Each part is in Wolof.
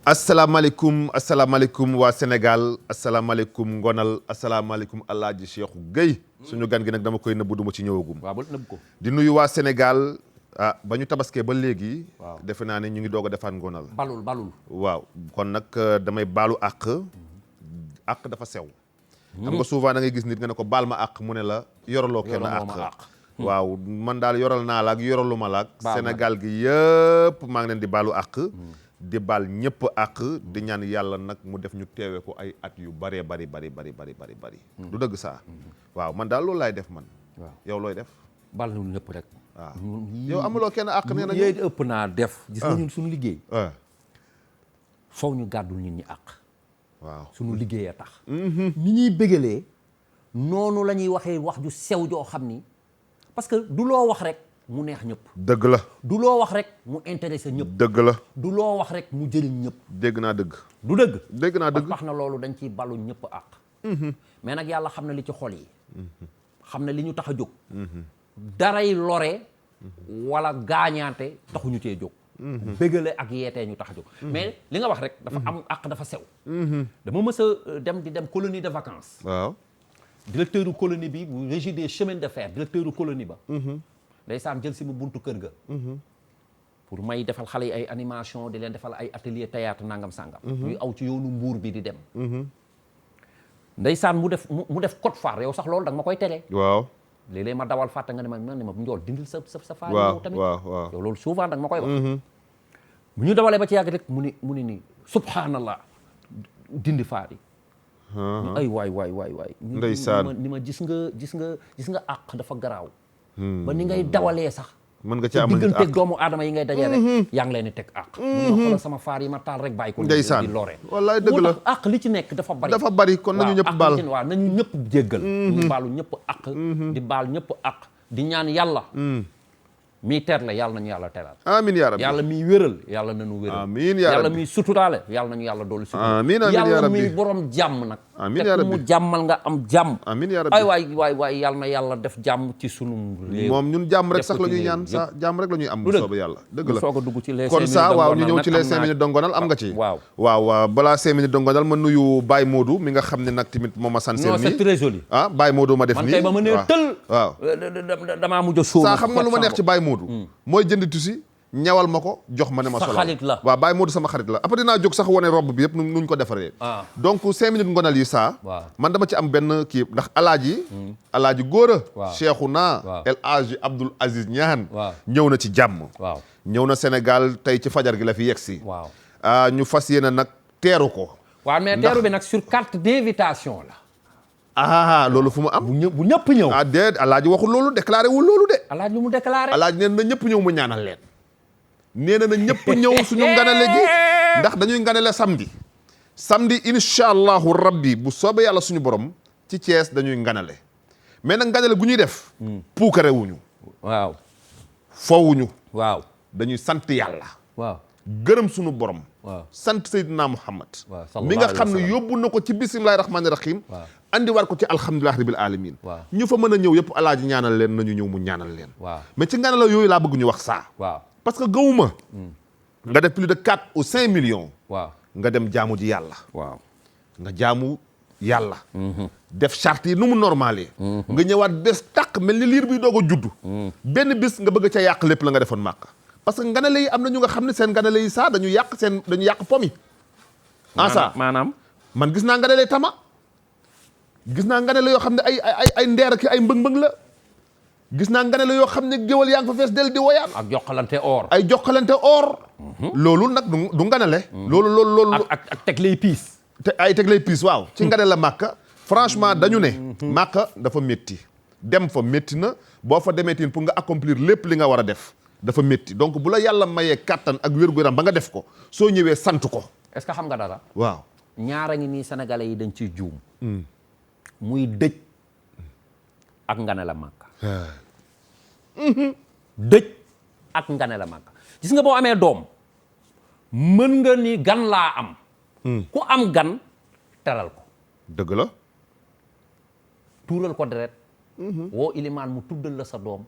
asalaamaaleykum waa Sénégal asalaamaaleykum Ngonal asalaamaaleykum Alaaji Cheikhou Gueye suñu gan gi nag dama koy nëbbu duma ci ñëwagum. waaw ba nëbb ko. di nuyu waa Sénégal ba ñu tabaskee ba léegi. waaw defe naa ne ñu ngi doog a defaat Ngonal. balul. waaw kon nag damay baalu àq. àq dafa sew. xam nga souvent da ngay gis nit nga ne ko baal ma àq mu ne la yoraloo kenn àq. waaw man daal yoral naa la ak yoralu ma la ak. Sénégal gi yëpp maa ngi leen di baalu àq. di baal ñëpp àq di ñaan yàlla nag mu def ñu teewee ko ay at yu bari. du dëgg saa. waaw man daal loolu laay def man. waaw yow looy def. bal ñu ñëpp rek. waaw yow amuloo kenn àq nee na yéen ëpp naa def. gis nga ñun suñu liggéey. faw ñu gàddul nit ñi àq. waaw suñu liggéey a tax. ni ñuy bégalee noonu la ñuy waxee wax ju sew joo xam ni parce que du loo wax rek. mu neex ñëpp. dëgg la. du loo wax rek mu intéressé ñëpp. dëgg la. du loo wax rek mu jëriñ ñëpp. dégg naa dëgg. du dëgg. dégg naa dëgg tax na loolu dañ ciy balu ñëpp àq. mais nag yàlla xam na li ci xol yi. xam na li ñu tax a jóg. daray lore. wala gaañaante taxuñu cee jóg. bégale ak yeetee ñu tax a jóg. mais li nga wax rek. dafa am àq dafa sew. dama mës a dem colonie de vacances. waaw. directeur u colonie bi bu régie des chemins de fer directeur u colonie ba. ndeysaan jël si mu buntu kër ga. pour may defal xale yi ay animation di leen defal ay atelier théâtre nangam sangam. ñuy aw ci yoonu mbuur bi di dem. ndeysaan mu def code phare yow sax loolu da nga ma koy tere. waaw. léeg-léeg ma dawal fàtte nga ne ma njool dindil sa phare yow tamit. waaw yow loolu souvent da nga ma koy wax. bu ñu dawalee ba ci yàgg rek mu ni nii subhanallah dindi phare yi. ay waay. ndeysaan ni ma gis nga àq dafa garaaw. ba ni ngay dawalee sax. mën nga ci amal nit digganteeg doomu aadama yi ngay dajee rek. yaa ngi leen di teg àq. mu xoolal sama faar yi ma taal rek bàyyi ko. ndeysaan di lore. wallaay dëgg la àq li ci nekk dafa bari kon nañu ñëpp baal waaw nañu ñëpp jéggal. ñu baalu ñëpp àq. di baal ñëpp àq. di ñaan yàlla. mii teer la yàlla nañu yàlla teral. amiin yaa rabbi yàlla miy wéral yàlla nañu wéral. amiin yaa rabbi yàlla miy suturaale yàlla nañu yàlla doolu sutura. amiin yaa rabbi yàlla miy borom jàmm nag. amiin yaa rabbi te mu jàmmal nga am jàmm. amiin yaa rabbi waay yàlla na yàlla def jàmm ci sunu réew. moom ñun jàmm rek sax la ñuy ñaan sax jàmm rek la ñuy am bu soobee yàlla dëgg la soog a dugg ci les kon ça waaw ñu ñëw ci les 5 minutes de Ngonal am nga ci waaw balaa 5 minutes de Ngonal ma nuyu Baye Modou mi nga xam ne nag tamit moom ma sanseel mi c'est très joli Baye Modou ma def nii man kay ba ma nee tël waaw damaa mujj a sóobu saa xam nga lu ma neex ci Baye Modou mooy jënd tusi ñawal ma ko jox ma ne ma solo sa xarit la waaw Baye Modou sama xarit la après dinaa jóg sax wane robe bi yëpp nuñ ko defaree donc 5 minutes Ngonal yi saa man dama ci am benn kii ndax alaaji góora Cheikhouna El Hadji Abdoul Aziz Niane ñëw na ci jàmm ñëw na Sénégal tey ci fajar gi la fi yegsi ñu fas yéene nag teeru ko waaw mais teeru bi nag sur carte d'invitation la loolu fu mu am bu ñëpp ñëw déet alaaji waxul loolu déclaré wul loolu de alaaji lu mu déclaré alaaji neen na ñëpp ñëw mu ñaanal leen nee na ñëpp ñëw suñu nganale gi ndax dañuy nganale samedi incha allahu rabbi bu soobee yàlla suñu borom ci Thiès dañuy nganale mais nag nganale gu ñuy def puukare wuñu waaw fowuñu waaw dañuy sant yàlla waaw gërëm suñu borom sant Seydina Muhammad mi nga xam ne yóbbu na ko ci bismillahi rahmaani rahim andi war ko ci alhamdulillahi rabbil alamin ñu fa mën a ñëw yëpp alaaji ñaanal leen nañu ñëw mu ñaanal leen mais ci nganale yooyu laa bëgg ñu wax saa parce que gëwuma nga def plus de 4 ou 5 millions nga dem jaamu ji yàlla nga jaamu yàlla def charte yi nu mu normalé nga ñëwaat bés tàq mel ni liir bi doog a judd benn bis nga bëgg ca yàq lépp la nga defoon màkk parce que nganale yi am na ñu nga xam ne seen nganale yi saa dañu yàq pomi saa maanaam man gis naa nganale tama gis naa nganale yoo xam ne ay ndeer ki ay mbëng-mbëng la gis naa nganale yoo xam ne géwal yaa ngi fa fees del di woyaan ak jokkalante or ay jokkalante or loolu nag du nganale loolu ak teg lay piis ay teg lay piis waaw ci nganale la màkka franchement dañu ne màkka dafa métti dem fa métti na boo fa demeetin pour nga accomplir lépp li nga war a def dafa métti donc bu la yàlla mayee kàttan ak wér-gu-yaram ba nga def ko soo ñëwee sant ko est-ce que xam nga dara waaw ñaara ngi nii sénégalais yi dañ ciy juum muy dëj ak ngane la màkka dëj ak ngane la màkka gis nga boo amee doom mën nga ni gan laa am ku am gan teral ko dëgg la tuural ko deret woo ilimaan mu tuddal la sa doom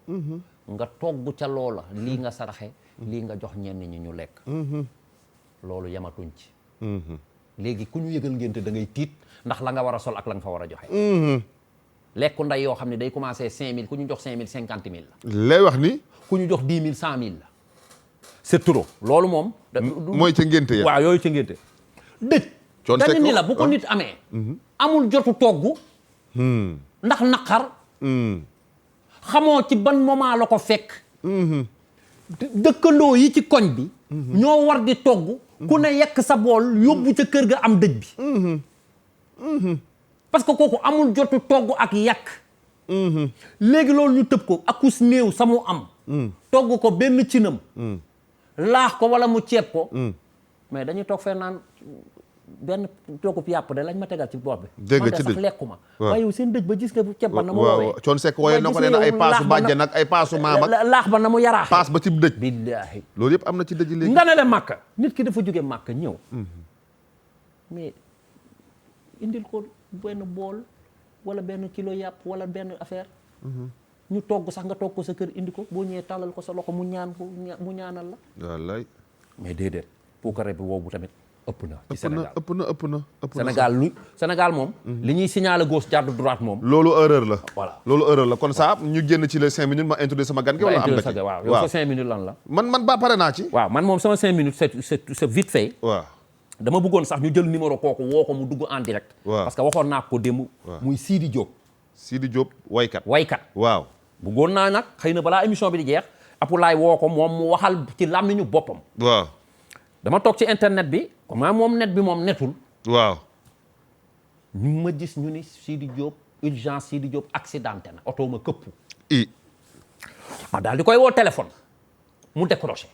nga togg ca loola lii nga saraxe lii nga jox ñenn ñi ñu lekk loolu yamatuñ ci léegi ku ñu yëgal ngénte da ngay tiit ndax la nga war a sol ak la nga fa war a joxe. lekku nday yoo xam ne day commencé 5000 ku ñu jox 5000 50000 la. lay wax ni. ku ñu jox 10 000 100000 la. c'est trop loolu moom. mooy ca ngénte ya. waaw yooyu ca ngénte. dëj. dañu ni la bu ko nit amee. amul jotu togg. ndax naqar. xamoo ci ban moment la ko fekk. dëkkandoo yi ci koñ bi. ñoo war di togg. ku ne yekk sa bool yóbbu ca kër ga am dëj bi. parce que kooku amul jotu togg ak yàq. léegi loolu ñu tëb ko akus néew sa mu am. togg ko benn cinam. laax ko wala mu ceeb ko. mais dañuy toog fee naan benn toogub yàpp de lañ ma tegal ci bopp bi. dégg nga ci dëj sax lekkuma. waaye yow seen dëj ba gis nga ceeb ba na mu woowee. waaw Thione Seck woyee na ko nee na ay paasu bàjjen ak ay paasu maam ak laax ba na mu yaraaxee. paas ba ci dëj. billaahi loolu yëpp am na ci dëj léegi. nga ne le màkka nit ki dafa jóge màkka ñëw. mais indil ko benn bool wala benn kilo yàpp wala benn affaire. ñu togg sax nga togg ko sa kër indi ko boo ñëwee tàllal ko sa loxo mu ñaanal la. wallaay. mais déedéet puukare bi boobu tamit ëpp na. ci Sénégal ëpp na. Sénégal moom. li ñuy signaler gauche jàdd droite moom. loolu erreur la. voilà loolu erreur la kon ça ñu génn ci les 5 minutes ma introduire sama gan gi wala am nga ci waaw yow sa 5 minutes lan la. man ba pare naa ci. waaw man moom sama 5 minutes c'est vite fait. waaw. dama bëggoon sax ñu jël numéro kooku woo ko mu dugg en direct. waaw parce que waxoon naa ko démb. muy Sidi Diop. Sidi Diop waykat. waaw. bëggoon naa nag xëy na balaa émission bi di jeex. Apulaay woo ko moom mu waxal ci làmmiñu boppam. waaw. dama toog ci internet bi. comment moom net bi moom netul. waaw. ñu ma gis ñu ni Sidi Diop urgence Sidi Diop accidenté na oto ma këpp. ma daal di koy woo téléphone. mu décroché.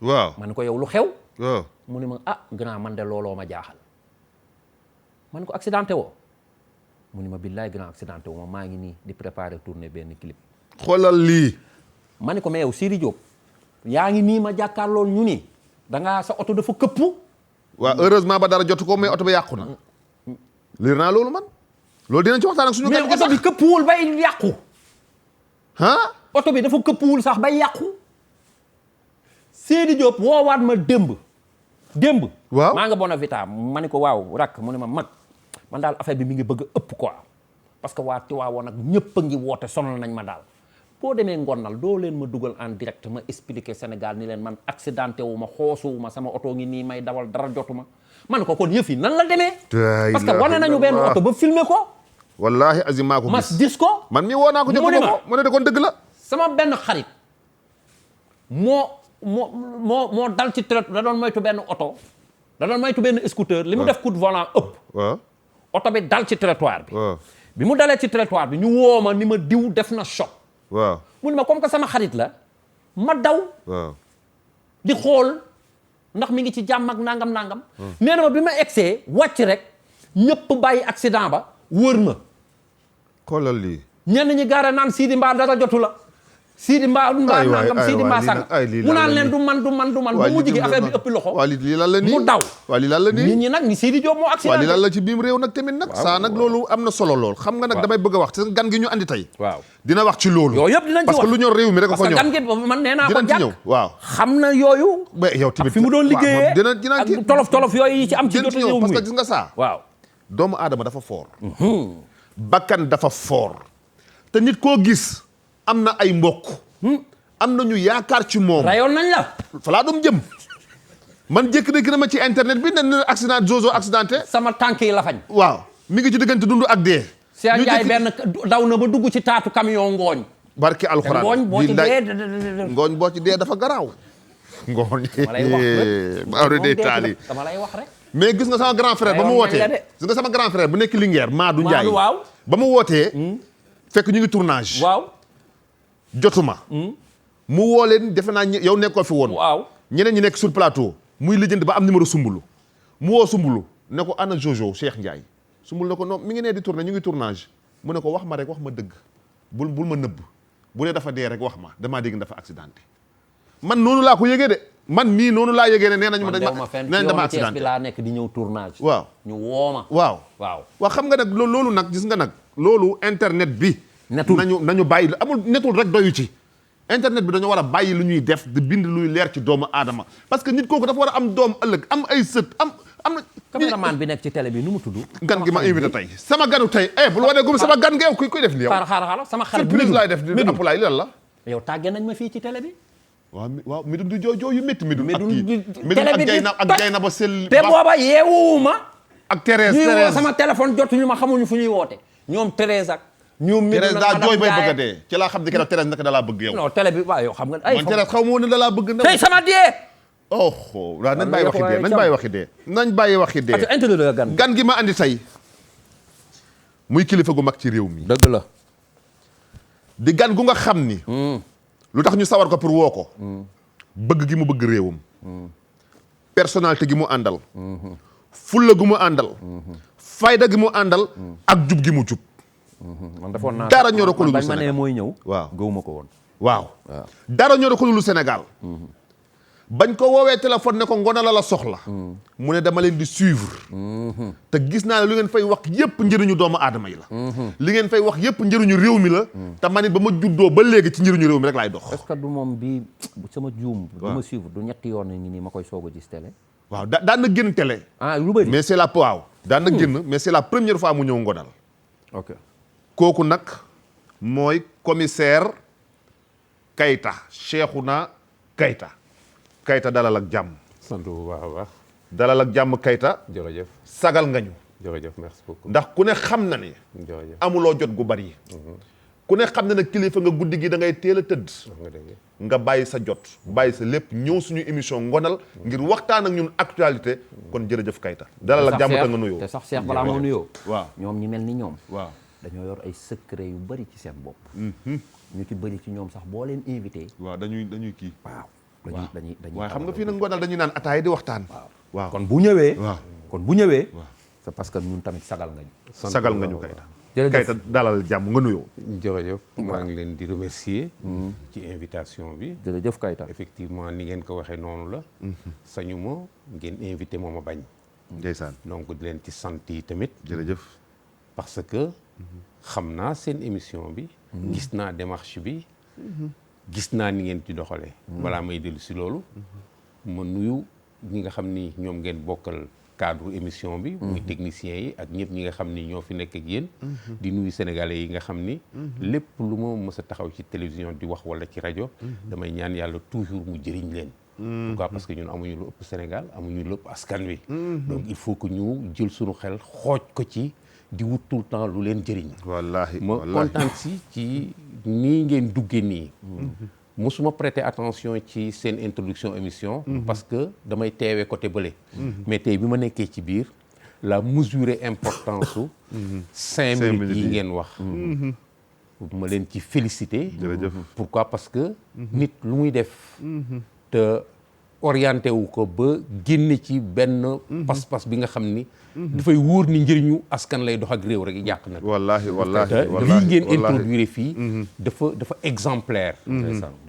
waaw ma ne ko yow lu xew. waaw. mu ne ma grand man de looloo ma jaaxal. ma ne ko accidenté woo. mu ne ma billaay grand accidenté woo maa ngi nii di préparer tourner benn clip. xoolal lii. ma ne ko mais yow Sidi Diop. yaa ngi nii ma jàkkaarlool ñu ni dangaa sa oto dafa këpp. waaw heureusement ba dara jotu ko mais oto bi yàqu na. liir naa loolu man. loolu dinañ ci waxtaan ak suñu. mais oto bi këppuwul bay yàqu. ah. oto bi dafa këppuwul sax bay yàqu. Sidi Diop woowaat ma démb. waaw maa nga Bonavita ma ne ko waaw rakk mu ne ma mag man daal affaire bi mi ngi bëgg a ëpp quoi. parce que waa Tiwaawoon nag ñëpp a ngi woote sonal nañ ma daal. boo demee ngonal doo leen ma dugal en direct ma expliquer Sénégal ni leen man accidenté wu ma xoosuwu ma sama oto ngi nii may dawal dara jotu ma. man ko kon yëf yi nan la demee. parce que wane nañu benn oto ba filmer ko. wallahi azim maa ko gis. mas gis ko. man mi woo naa ko jotu ko mu ne de kon dëgg la. sama benn xarit moo dal ci trottoir da doon moytu benn oto. da doon moytu benn scooter. li mu def coup de volant ëpp. waaw. oto bi dal ci trottoir bi. waaw. bi mu dalee ci trottoir bi ñu woo ma ni ma diw def na choc. waaw. mu ne ma comme que sama xarit la ma daw. waaw. di xool ndax mi ngi ci jàmm ak nangam. nee na ma bi ma egsee wàcc rek ñëpp bàyyi accident ba wër ma. xoolal lii. ñenn ñi gaare naan Sidi mbaa dara jotu la. Sidi mbaa nangam Sidi mbaa sang mu naan leen du man ba mu jigi affaire bi ëpp loxo. waa lii lan la nii mu daw. waa lii lan la nii nit ñi nag ni Sidi Diop moo accident. waa lii lan la ci biim réew nag tamit nag. saa nag loolu am na solo lool. xam nga nag damay bëgg a wax te gan gi ñu andi tey. waaw dina wax ci loolu. yooyu yëpp dinañ ci wax parce que lu ñor réew mi rek a ko ñor. parce que gan gi man nee naa ko dinañ ci ñëw waaw. xam na yooyu. mais yow tamit fi mu doon liggéeyee dina ak tolof yooyu yi ci am ci dinañ ci ñëw parce que gis nga saa. waaw doomu aadama dafa foor. bakkan dafa foor. te nit koo gis am na ay mbokk. am nañu yaakaar ci moom. rayoon nañ la. falaa doom jëm. man jékki-jékki na ma ci internet bi ne na accident Jojo accidenté. sama tànk yi la fañ. waaw mi ngi ci diggante dund ak dee. Cheikh Ndiaye benn daw na ba dugg ci taatu camion ngooñ. barke alxuraan ngooñ boo ci dee. ngooñ boo ci dee dafa garaaw. ngooñ. dama lay wax rek Maodo de taali. dama lay wax rek. mais gis nga sama grand frère ba mu wootee. gis nga sama grand frère bu nekk Linguère Madou Ndiaye. waaw ba mu wootee. fekk ñu ngi tournage. waaw. jotuma. mu woo leen defe naa yow nekkoo fi woon. waaw ñeneen ñi nekk sur plateau. muy lijjanti ba am numéro Sumbulu. mu woo Sumbulu ne ko ana Jojo Cheikh Ndiaye. Sumbulu ne ko non mi ngi nee di tourné ñu ngi tournage. mu ne ko wax ma rek wax ma dëgg. bul ma nëbb. bu dee dafa dee rek wax ma damaa dégg dafa accidenté. man noonu laa ko yëgee de. man mii noonu laa yëgee ne nee nañu ma dama accidenté bi laa nekk di ñëw tournage. waaw ñu woo ma. waaw xam nga nag loolu nag gis nga nag. loolu internet bi. netul nañu bàyyi amul netul rek doyu ci. internet bi dañoo war a bàyyi lu ñuy def di bind luy leer ci doomu aadama parce que nit kooku dafa war a am doom ëllëg am ay sët am am na caméraman bi nekk ci télé bi nu mu tudd. gan gi ma invité tey sama ganu tey bul wane gum sama gan nga yow kuy def li yow. xaaral sama xarit surprise laay def di Apulaay lan la. yow tàggee nañ ma fii ci télé bi. waaw mi du joojoo yu métti mi du. télé bi ak jay na ba sel. te booba yeewuwuma. ak Thérèse ñuy woo sama téléphone jotuñu ma xamuñu fu ñuy woote. ñoom Thérèse ak. ñoom mi Thérèse daa jooy bay bëgg a dee ci laa xam ne keroog Thérèse naka da laa bëgg yow. non télé bi waaw yow xam nga. man Thérèse xaw ma woon ne da laa bëgg. tey sama dee. waaw nañ bàyyi waxi dee nañ bàyyi waxi dee. gan gi ma andi tey muy kilifa gu mag ci réew mi. dëgg la. di gan gu nga xam ni. lu tax ñu sawar ko pour woo ko. bëgg gi mu bëgg réewam. personnalité gi mu àndal. fulla gi mu àndal. fayda gi mu àndal. ak jub gi mu jub. man defoon naa dara ñoro ko lu bañ ma ne mooy ñëw. waaw gëwuma ko woon. waaw dara ñoro ko lu Sénégal. bañ ko woowee téléphone ne ko Ngona la soxla. mu ne dama leen di suivre. te gis naa ne lu ngeen fay wax yépp njëriñu doomu aadama yi la. li ngeen fay wax yépp njëriñu réew mi la. te man it ba ma juddoo ba léegi ci njëriñu réew mi rek laay dox. est-ce que du moom bi sama juum. du ma suivre du ñetti yoon ngi nii ma koy soog a gis télé. waaw daan na génn télé. lu bëri mais c'est la waaw daan na génn mais c'est la première fois mu ñëw Ngonal. ok kooku nag mooy commissaire Keita Cheikhouna Keita dalal ak jàmm. sant bu baax a baax. dalal ak jàmm Keita. jërëjëf sagal nga ñu. jërëjëf merci beaucoup. ndax ku ne xam na ni. jërëjëf amuloo jot gu bari. ku ne xam na ne kilifa nga guddi gi da ngay teel a tëdd. nga bàyyi sa jot. bàyyi sa lépp ñëw suñu émission Ngonal ngir waxtaan ak ñun actualité. kon jërëjëf Keita. dalal ak jàmm te nga nuyoo. te sax Cheikh balaa moo nuyoo. waaw ñoom ñi mel ni ñoom. waaw dañoo yor ay secret yu bari ci seen bopp. ñu ci bari ci ñoom sax boo leen invité. waaw dañuy kii. waaw dañuy waaye xam nga fii nag Ngonal dañuy naan ataay di waxtaan. waaw kon bu ñëwee. waaw kon bu ñëwee. c'est parce que ñun tamit sagal nga ñu. sagal nga ñu Keita. jërëjëf Keita dalal jàmm nga nuyoo. jërëjëf maa ngi leen di remercier. ci invitation bi. jërëjëf Keita. effectivement ni ngeen ko waxee noonu la. sañu ma ngeen invité ma ma bañ. ndeysaan donc di leen ci sant yi tamit. jërëjëf. parce que xam naa seen émission bi. gis naa démarche bi. gis naa ni ngeen ci doxalee. balaa may dellu si loolu. ma nuyu ñi nga xam ni ñoom ngeen bokkal cadre émission bi. muy techniciens yi ak ñëpp ñi nga xam ni ñoo fi nekk ak yéen. di nuyu sénégalais yi nga xam ni. lépp lu ma mës a taxaw ci télévision di wax wala ci rajo. damay ñaan yàlla toujours mu jëriñ leen. pourquoi parce que ñun amuñu lu ëpp Sénégal amuñu lu ëpp askan wi. donc il faut que ñu jël suñu xel xooj ko ci. di wut tout le temps lu leen jëriñ. wallaahi ma kontaan si ci nii ngeen duggee nii. mosuma prêter attention ci seen introduction émission. parce que damay teewee côté bële. mais tey bi ma nekkee ci biir la mesurer importance su. 5 minutes yi ngeen wax. ma leen ci féliciter. jërëjëf pourquoi parce que. nit lu muy def. te orienté wu ko ba génne ci benn. pas-pas bi nga xam ni. dafay wóor ni njëriñu askan lay dox ak réew rek yàq na. wallaahi lii ngeen introduire fii. dafa exemplaire.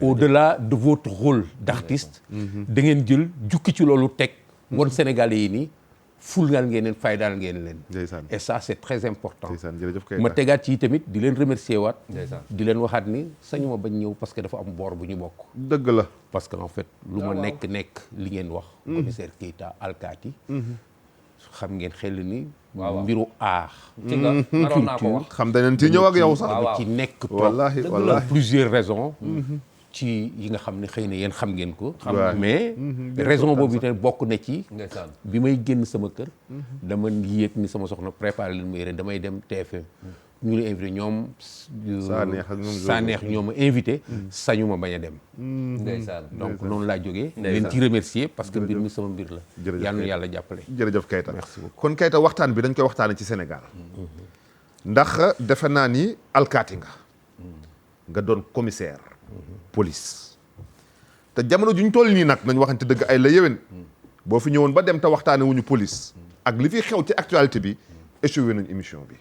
au-delà de votre rôle d'artiste. da ngeen jël jukki ci loolu teg. won Sénégalais yi nii fulgal ngeen leen faydaal ngeen leen. et ça c'est très important. ma tegaat ci tamit di leen remercier waat. di leen waxaat ni sañu ma bañ ñëw parce que dafa am boor bu ñu bokk. dëgg la parce que en fait lu ma nekk li ngeen wax. commissaire Keita alkaati. xam ngeen xel ni. mbiru aax. ci nga naroon naa ko wax. xam dañu ci ñëw ak yow sax. ci nekk trop wallaahi wallaahi plusieurs raisons. ci yi nga xam ne xëy na yéen xam ngeen ko. mais raison boobu itam bokk na ci. bi may génn sama kër. dama yéeg ni sama soxna préparé leen ma yére damay dem TFM. ñu la invité ñoom. Saneex ñoom ma invité. sañu ma bañ a dem. ndeysaan donc noonu laa jógee. leen ci remercier parce que mbir mi sama mbir la. yal na yàlla jàppale. jërëjëf Keita merci beaucoup kon Keita waxtaan bi dañ koy waxtaanee ci Sénégal. ndax defe naa ni alkaati nga doon commissaire. police. te jamono ju ñu toll nii nag nañ waxante dëgg ay la yéwén. boo fi ñëwoon ba dem te waxtaanee wuñu police. ak li fi xew ci actualité bi échoué nañ émission bi.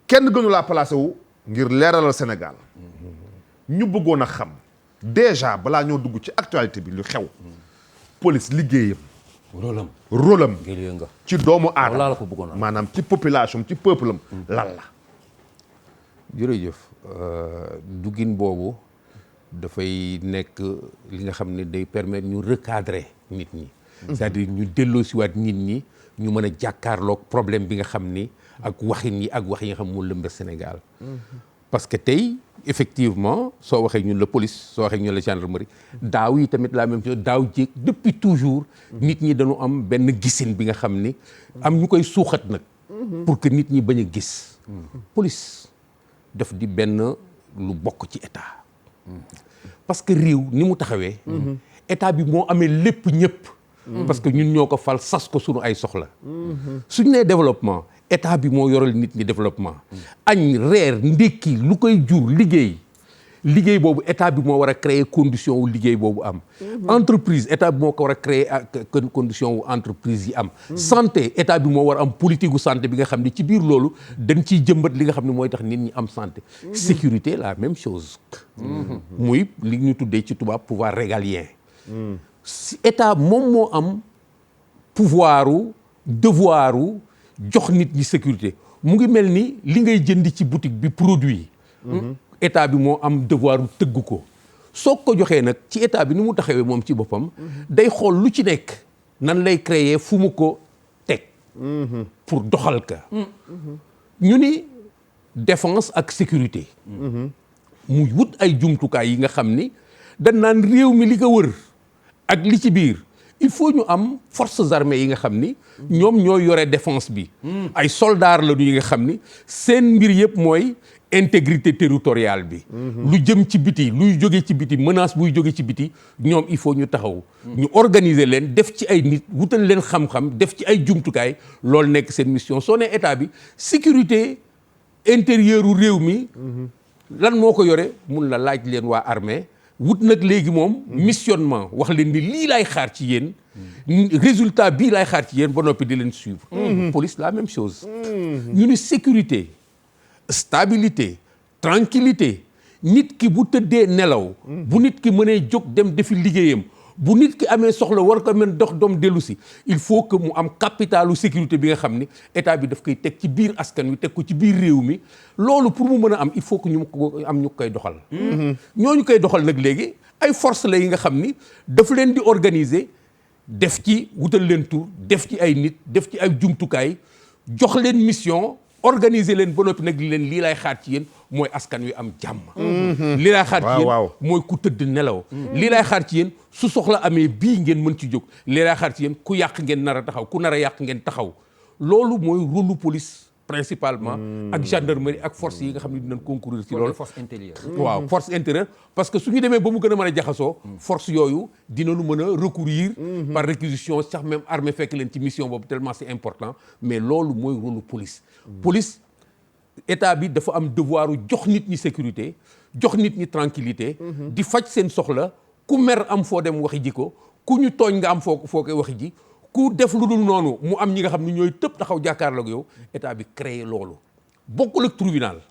kenn gënu laa placé wu ngir leeralal Sénégal. ñu bëggoon a xam déjà balaa ñoo dugg ci actualité bi lu xew. police liggéeyam. rôle am ci doomu aadama maanaam ci population ci peuple am lan la. jërëjëf duggin boobu dafay nekk li nga xam ne day permettre ñu recadrer nit ñi c'est-à-dire ñu delloosiwaat nit ñi ñu mën a jàkkaarloog problème bi nga xam ni ak waxin yi ak wax yi nga xam moo lëmbe Sénégal parce que tey effectivement soo waxee ñun la police soo waxee ñun la gendarmerie daaw yi tamit la même chose daaw jéeg depuis toujours nit ñi dañu am benn gisin bi nga xam ni am ñu koy suuxat nag pour que nit ñi bañ a gis police daf di benn lu bokk ci état parce que réew ni mu taxawee état bi moo amee lépp ñëpp parce que ñun ñoo ko fal sas ko suñu ay soxla suñu nee développement état bi moo yoral nit ñi développement añ reer ndékki lu koy jur liggéey boobu état bi moo war a créer condition wu liggéey boobu am entreprise état bi moo ko war a créer condition wu entreprise yi am santé état bi moo war a am politique gu santé bi nga xam ne ci biir loolu dañ ciy jëmbat li nga xam ne mooy tax nit ñi am santé sécurité la même chose muy li ñu tuddee ci tubaab pouvoir régalien si état moom moo am pouvoiru devoiru jox nit ñi sécurité mu ngi mel ni li ngay jënd ci boutique bi produit état bi moo am devoiru tëgg ko soo ko joxee nag ci état bi ni mu taxawee moom ci boppam day xool lu ci nekk nan lay créer fu mu ko teg pour doxal ka ñu ni défense ak sécurité mu wut ay jumtukaay yi nga xam ni dañ naan réew mi li ko wër ak li ci biir il faut ñu am forces armées yi nga xam ni ñoom ñoo yore défense bi ay soldats la ñu yi nga xam ni seen mbir yëpp mooy intégrité territoriale bi lu jëm ci biti luy jóge ci biti menace buy jóge ci biti ñoom il faut ñu taxaw ñu organiser leen def ci ay nit wutal leen xam-xam def ci ay jumtukaay loolu nekk seen mission soo nee état bi sécurité intérieure u réew mi lan moo ko yore mun la laaj leen waa armée wut nag léegi moom missionnement wax leen ni lii laay xaar ci yéen résultat bii laay xaar ci yéen ba noppi di leen suivre police la même chose ñu ni sécurité stabilité tranquillité nit ki bu tëddee nelaw bu nit ki mënee jóg dem defi liggéeyam bu nit ki amee soxla war ko mën dox doom dellu si il faut que mu am capitalu sécurité bi nga xam ni état bi daf koy teg ci biir askan wi teg ko ci biir réew mi loolu pour mu mën a am il faut que ñu ko am ñu koy doxal ñooñu koy doxal nag léegi ay force la yi nga xam ni daf leen di organiser def ci wutal leen tur def ci ay nit def ci ay jumtukaay jox leen mission organiser leen ba noppi nag leen lii lay xaar ci yéen mooy askan wi am jàmm lii lay xaar ci yéen mooy ku tëdd nelaw lii lay xaar ci yéen su soxla amee bii ngeen mën ci jóg lii lay xaar ci yéen ku yàq ngeen nar a taxaw ku nar a yàq ngeen taxaw loolu mooy rôle police principalement ak gendarmerie ak force yi nga xam ne dinañ concourir ci loolu force intérieure waaw force intérieure parce que su ñu demee ba mu gën a mën a jaxasoo force yooyu dinañu mën a recourir par réquisition sax même armée fekk leen ci mission boobu tellement c'est important mais loolu mooy rôle police police état bi dafa am devoiru jox nit ñi sécurité jox nit ñi tranquillité di faj seen soxla ku mer am foo dem waxi ji ko ku ñu tooñ nga am foo koy waxi ji ku def lu dul noonu mu am ñi nga xam ne ñooy tëb taxaw jàkkaarloog yow état bi créé loolu bokkul ak tribunal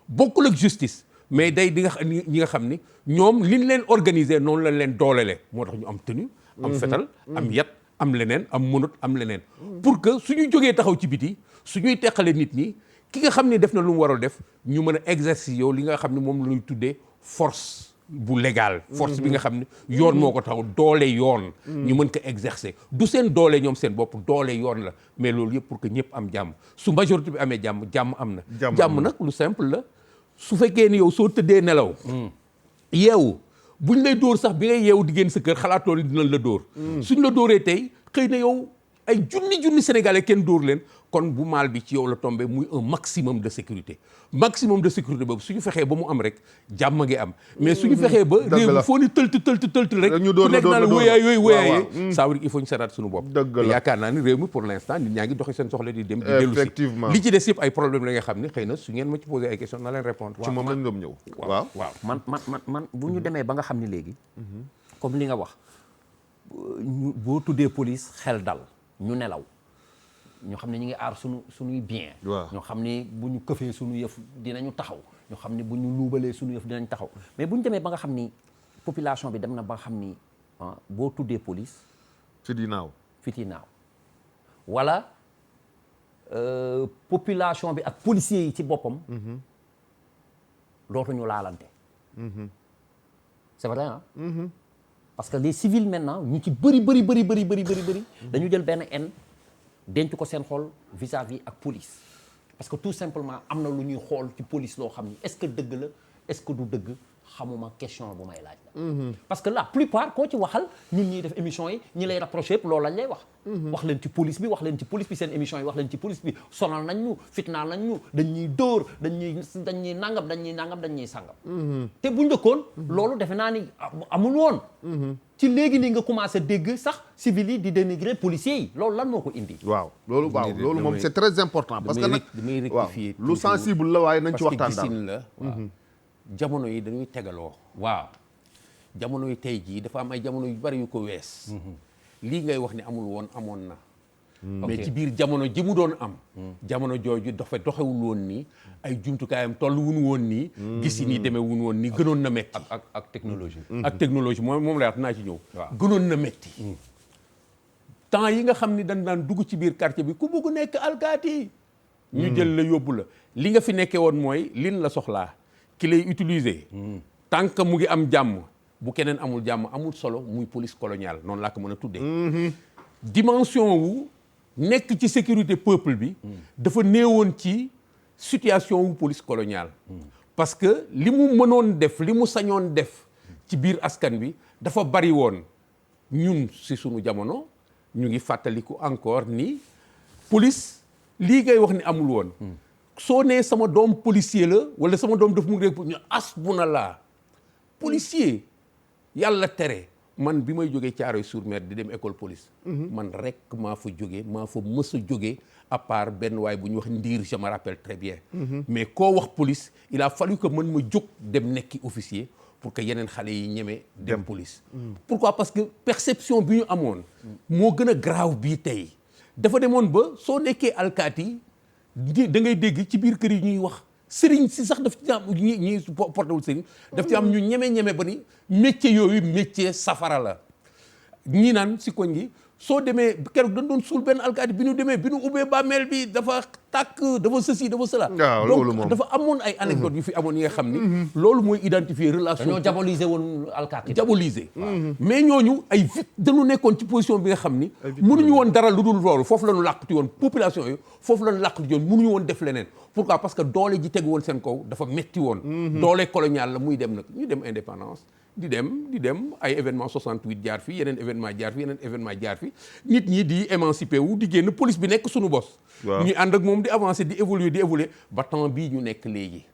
bokkul ak justice mais day di nga ñi nga xam ni ñoom liñ leen organiser noonu lañ leen doolele moo tax ñu am tenue am fetal am yat am leneen am mënut am leneen pour que suñu jógee taxaw ci biti suñuy teqale nit ñi ki nga xam ne def na lu mu warul def ñu mën a exercer yow li nga xam ne moom la ñuy tuddee force bu légal force bi nga xam ne yoon moo ko taxaw doole yoon ñu mën ko exercer du seen doole ñoom seen bopp doole yoon la mais loolu yëpp pour que ñëpp am jàmm su majorité bi amee jàmm jàmm am na jàmm nag lu simple la su fekkee ni yow soo tëddee nelaw yeewu buñ lay dóor sax bi ngay yeewu di génn sa kër xalaatoo ni dinañ la dóor suñ la dóoree tey xëy na yow ay junni sénégalais kenn dóor leen kon bu maal bi ci yow la tombé muy un maximum de sécurité boobu suñu fexee ba mu am rek jàmm ngi am mais suñu fexee ba réew mi foo ni tëlt rek ku nekk naa la wéyaay ça veut dire il faut ñu seetaat suñu bopp yaakaar naa ni réew mi pour l'instant nit ñaa ngi doxi seen soxla di dem di dellu si li ci des yëpp ay problème la nga xam ne xëy na su ngeen ma ci posé ay question na leen répondre ci moom lañ doon ñëw waaw man bu ñu demee ba nga xam ne léegi comme li nga wax boo tuddee police xel dal ñu nelaw ñoo xam ne ñu ngi aar suñuy bien ñoo xam ne bu ñu këfee suñu yëf dinañu taxaw ñoo xam ne bu ñu luubalee suñu yëf dinañ taxaw mais bu ñu demee ba nga xam ni population bi dem na ba nga xam ni boo tuddee police fiti naaw wala population bi ak policiers yi ci boppam dootuñu laalante c'est vrai parce que les civils maintenant ñu ci bëri dañu jël benn haine denc ko seen xol vis-à-vis ak police parce que tout simplement am na lu ñuy xool ci police loo xam ni est-ce que dëgg la est-ce que du dëgg xamuma question bu may laaj la parce que la plupart koo ci waxal ñun ñuy def émission yi ñi lay rapproché yëpp loolu lañ lay wax wax leen ci police bi seen émission yi wax leen ci police bi sonal nañ ñu fitnaal nañ ñu dañ ñuy dóor dañ ñuy nangam dañ ñuy sangam te bu njëkkoon loolu defe naa ni amul woon ci léegi nii nga commencé dégg sax civil yi di dénigrer policiers yi loolu lan moo ko indi loolu moom c'est très important parce que nag damay rectifier lu sensible la waaye nañ ci waxtaan daal gisin la jamono yi dañuy tegaloo waaw jamono yi tey jii dafa am ay jamono yu bari yu ko wees lii ngay wax ni amul woon amoon na mais ci biir jamono ji mu doon am jamono jooju dafa doxewul woon nii ay jumtukaayam toll wun woon nii gis yi nii demee wun woon nii gënoon na metti ak technologie ak technologie moom la wax naa ci ñëw gënoon na metti temps yi nga xam ni dañ daan dugg ci biir quartier bi ku bëgg nekk alkaati ñu jël la yóbbu la li nga fi nekkee woon mooy lin la soxlaa ki lay utiliser tant que mu ngi am jàmm bu keneen amul jàmm amul solo muy police coloniale noonu laa ko mën a tuddee dimension wu nekk ci sécurité peuple bi dafa néewoon ci situation wu police coloniale parce que li mu mënoon def li mu sañoon def ci biir askan bi dafa bari woon ñun si sunu jamono ñu ngi fàttaliku encore ni police lii ngay wax ni amul woon soo nee sama doom policier la wala sama doom daf mu rek ñu asbunallah policier yàlla tere man bi may jógee Thiaroye-sur-Mer di dem école police man rek maa fa mës a jógee à part benn waay bu ñuy wax Ndiir je me rappelle très bien mais koo wax police il a fallu que man ma jóg dem nekki officier pour que yeneen xale yi ñeme dem police pourquoi parce que perception bi ñu amoon moo gën a grave bii tey dafa demoon ba soo nekkee alkaati da ngay dégg ci biir kër yi ñuy wax sëriñ si sax daf ci am ñi portewul sëriñ daf ci am ñu ñeme ba ni métier yooyu métier safara la ñii naan si koñ gi soo demee keroog dañ doon suul benn alkaati bi ñu demee bi ñu ubbee bàmmeel bi dafa tàkk dafa cësi dafa sëla donc dafa amoon ay anecdotes yu fi amoon yi nga xam ni loolu mooy identifier relation dañoo diaboliser woon alkaati diaboliser mais ñooñu ay vite dañu nekkoon ci position bi nga xam ni mënuñu woon dara lu dul loolu foofu la ñu làqati woon population yi foofu la ñu làqati woon mënuñu woon def leneen pourquoi parce que doole ji tegu woon seen kaw dafa metti woon doole coloniale la muy dem nag ñu dem indépendance di dem ay événement 68 jaar fi yeneen événement jaar fi yeneen événement jaar fi nit ñi di émancipé wu di génn police bi nekk suñu bos ñuy ànd ak moom di avancer di évoluer ba temps bii ñu nekk léegi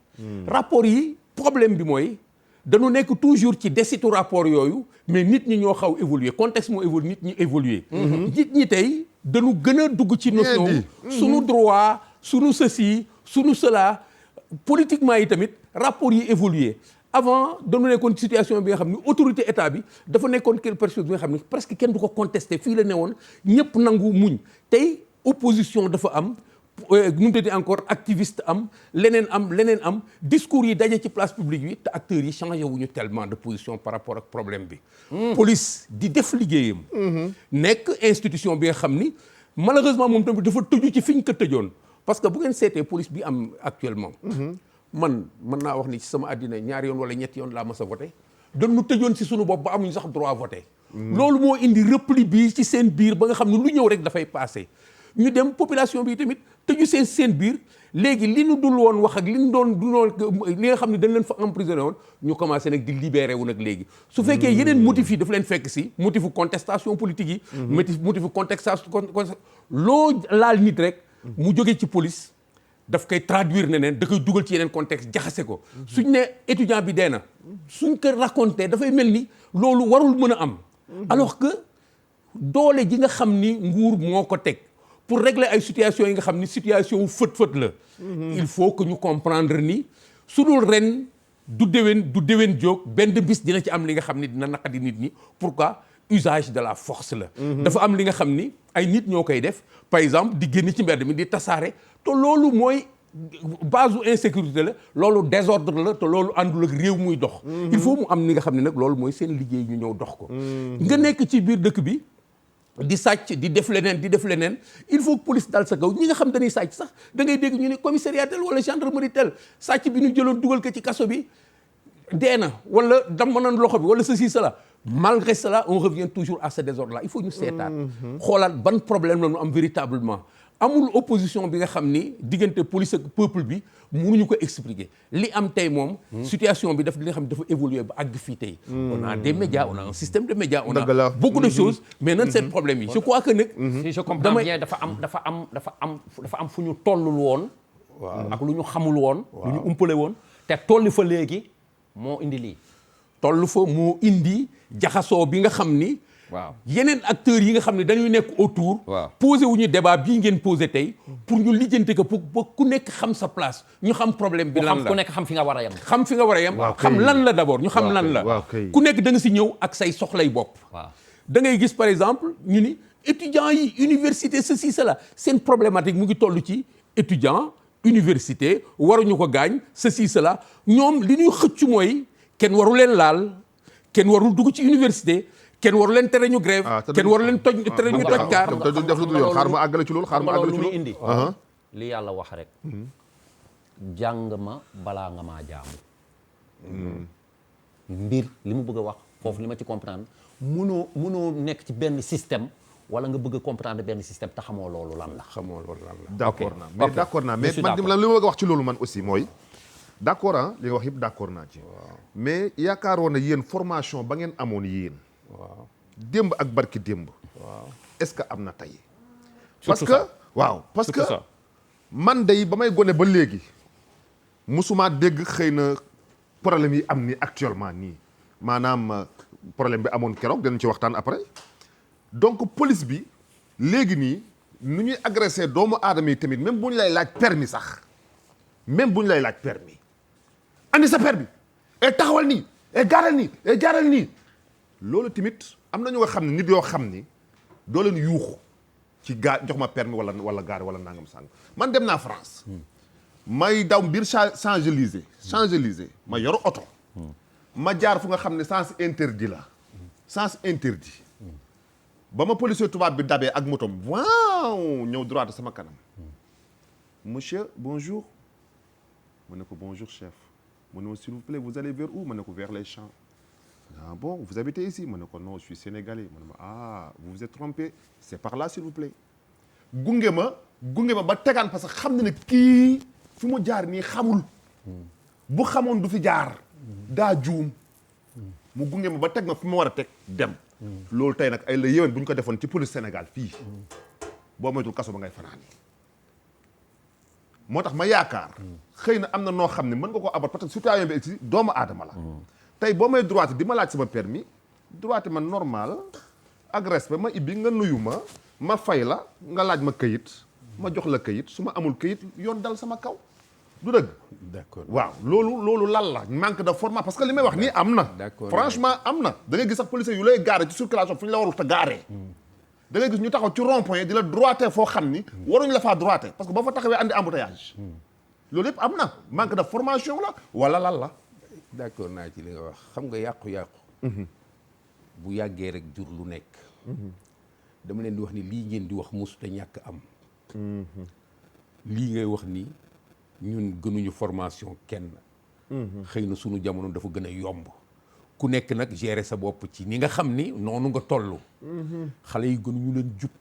rapport yi problème bi mooy dañu nekk toujours ci desitu rapport yooyu mais nit ñi ñoo xaw évoluer contexte moo évoluer nit ñi évoluer nit ñi tey dañu gën a dugg ci notion suñu droit suñu ceci suñu cela politiquement yi tamit rapport yi évoluer avant dañu nekkoon situation bi nga xam ni autorité état bi dafa nekkoon quelque chose bi nga xam ni presque kenn du ko contesté fii la newoon ñëpp nangu muñ tey opposition dafa am nu mu tuddati encore activiste am leneen am discours yi daje ci place publique bi te acteurs yi changé wuñu tellement de position par rapport ak problème bi police di def liggéeyam nekk institution bi nga xam ni malheureusement moom tamit dafa tëju ci fi ñu ko tëjoon parce que bu ngeen seetee police bi am actuellement man mën naa wax ni ci sama àddina ñaari yoon wala ñetti yoon laa mas a voté dañu tëjoon si sunu bopp ba amuñu sax droit voté loolu moo indi repli bi ci seen biir ba nga xam ne lu ñëw rek dafay passé ñu dem population bi tamit tëju seen biir léegi li ñu dul woon wax ak li ñu doon li nga xam ne dañ leen fa emprisonné woon ñu commencé nag di libéré wu nag léegi su fekkee yeneen motif yi daf leen fekk si motifu contestation politique yi motifu contestation loo laal nit rek mu jóge ci police daf koy traduire neneen da koy dugal ci yeneen contexte jaxase ko suñ ne étudiant bi dee na suñ ko raconté dafay mel ni loolu warul mën a am alors que doole ji nga xam ni nguur moo ko teg pour régler ay situations yi nga xam ni situation fët la il faut que ñu comprendre ni su dul ren du déwén jóg benn bis dina ci am li nga xam ni dina naqadi nit ñi pourquoi usage de la force la dafa am li nga xam ni ay nit ñoo koy def par exemple di génn ci mbedd mi di tasaare te loolu mooy base u insécurité la loolu désordre la te loolu àndul ak réew muy dox il faut mu am ni nga xam ne nag loolu mooy seen liggéey ñu ñëw dox ko nga nekk ci biir dëkk bi di sàcc di def leneen il faut que police dal sa kaw ñi nga xam dañuy sàcc sax da ngay dégg ñu ne commissariat tel wala gendarmerie tel sàcc bi ñu jëloon dugal ko ci kaso bi dee na wala damm na loxo bi wala ceci cela malgré cela on revient toujours à ce désordre là il faut ñu seetaat xoolaat ban problème la ñu am véritablement amul opposition bi nga xam ni diggante police ak peuple bi mënuñu ko expliquer li am tey moom situation bi daf li nga xam ne dafa évoluer ba àgg fii tey on a des médias on a un système de médias on a beaucoup de choses mais nan seen problème yi je crois que nag si je comprends bien dafa am fu ñu tollul woon ak lu ñu xamul woon lu ñu umpale woon te tolli fa léegi moo indi lii toll fa moo indi jaxasoo bi nga xam ni waaw yeneen acteurs yi nga xam ne dañuy nekk autour posé wu ñu débat bii ngeen posé tey pour ñu lijjanti ko pour ku nekk xam sa place ñu xam problème bi lan la ku nekk xam fi nga war a yem xam fi nga war a yem xam lan la d'abord ñu xam lan la ku nekk da nga si ñëw ak say soxlay bopp da ngay gis par exemple ñu ni étudiants yi université ceci cela seen problématique mu ngi toll ci étudiant université waruñu ko gaañ ceci cela ñoom li ñuy xëcc mooy kenn waru leen laal kenn warul dugg ci université kenn waru leen tere ñu grève kenn waru leen tere ñu toj kaar xaar ma àggale ci loolu xaar ma àggale ci loolu indi li yàlla wax rek jàng ma balaa nga maa jaamu mbir li mu bëgg a wax foofu li ma ci comprendre mënoo nekk ci benn système wala nga bëgg a comprendre benn système te xamoo loolu lan la d'accord naa mais man li ma bëgg a wax ci loolu man aussi mooy d'accord li nga wax yëpp d'accord naa ci mais yaakaaroon na yéen formation ba ngeen amoon yéen démb ak barki démb est-ce que am na tey parce que man day ba may gone ba léegi musuma dégg xëy na problème yi am ni actuellement nii maanaam problème bi amoon keroog dinañ ci waxtaan après donc police bi léegi nii nu ñuy agressé doomu aadama yi tamit même bu ñu lay laaj permis sax même bu ñu lay laaj permis andi sa permis et taxawal nii et gaaral nii et jaaral nii loolu tamit am na ñu nga xam ne nit yoo xam ni doo leen yuuxu ci jox ma permis wala gaare wala nangam sàng man dem naa France may daw mbir Champs-Élysées ma yoru oto ma jaar fu nga xam ne sens interdit la sens interdit ba ma policier tubaab bi dabee ak motom waaw ñëw droite sama kanam monsieur bonjour ma ne ko bonjour chef mu ne ma s'il vous plaît vous allez vers où ma ne ko vers les champs ah bon vous habitez ici ma ne ko non je suis sénégalais ma ne ma ah vous vous êtes trompé c'est par là s'il vous plaît gunge ma ba tegaan parce que xam na ne kii fi mu jaar nii xamul bu xamoon du fi jaar daa juum mu gunge ma ba teg ma fi ma war a teg dem loolu tey nag ay la yéwén bu ñu ko defoon ci police Sénégal fii boo moytul kaso ba ngay fanaani moo tax ma yaakaar xëy na am na noo xam ne mën nga koo abat parce que citoyen bi aussi doomu aadama la tey boo may droite di ma laaj sama permis droite man normal ak respect ma ibbi nga nuyu ma fay la nga laaj ma këyit ma jox la këyit su ma amul këyit yoon dal sama kaw du dëgg d'accord waaw loolu lan la manque de formation parce que li may wax nii am na franchement am na da ngay gis sax policier yu lay gaare ci circulation fu ñu la warul te gaaree da ngay gis ñu taxaw ci rond point di la droité foo xam ni waruñu la faa droité parce que boo fa taxawee andi embouteillage loolu yëpp am na manque de formation la wala lan la d'accord naa ci li nga wax xam nga yàqu-yàqu bu yàggee rek jur lu nekk dama leen di wax ni lii ngeen di wax musuta ñàkk am lii ngay wax ni ñun gënuñu formation kenn xëy na sunu jamono dafa gën a yomb ku nekk nag gérer sa bopp ci ni nga xam ni noonu nga toll xale yi gënuñu leen jub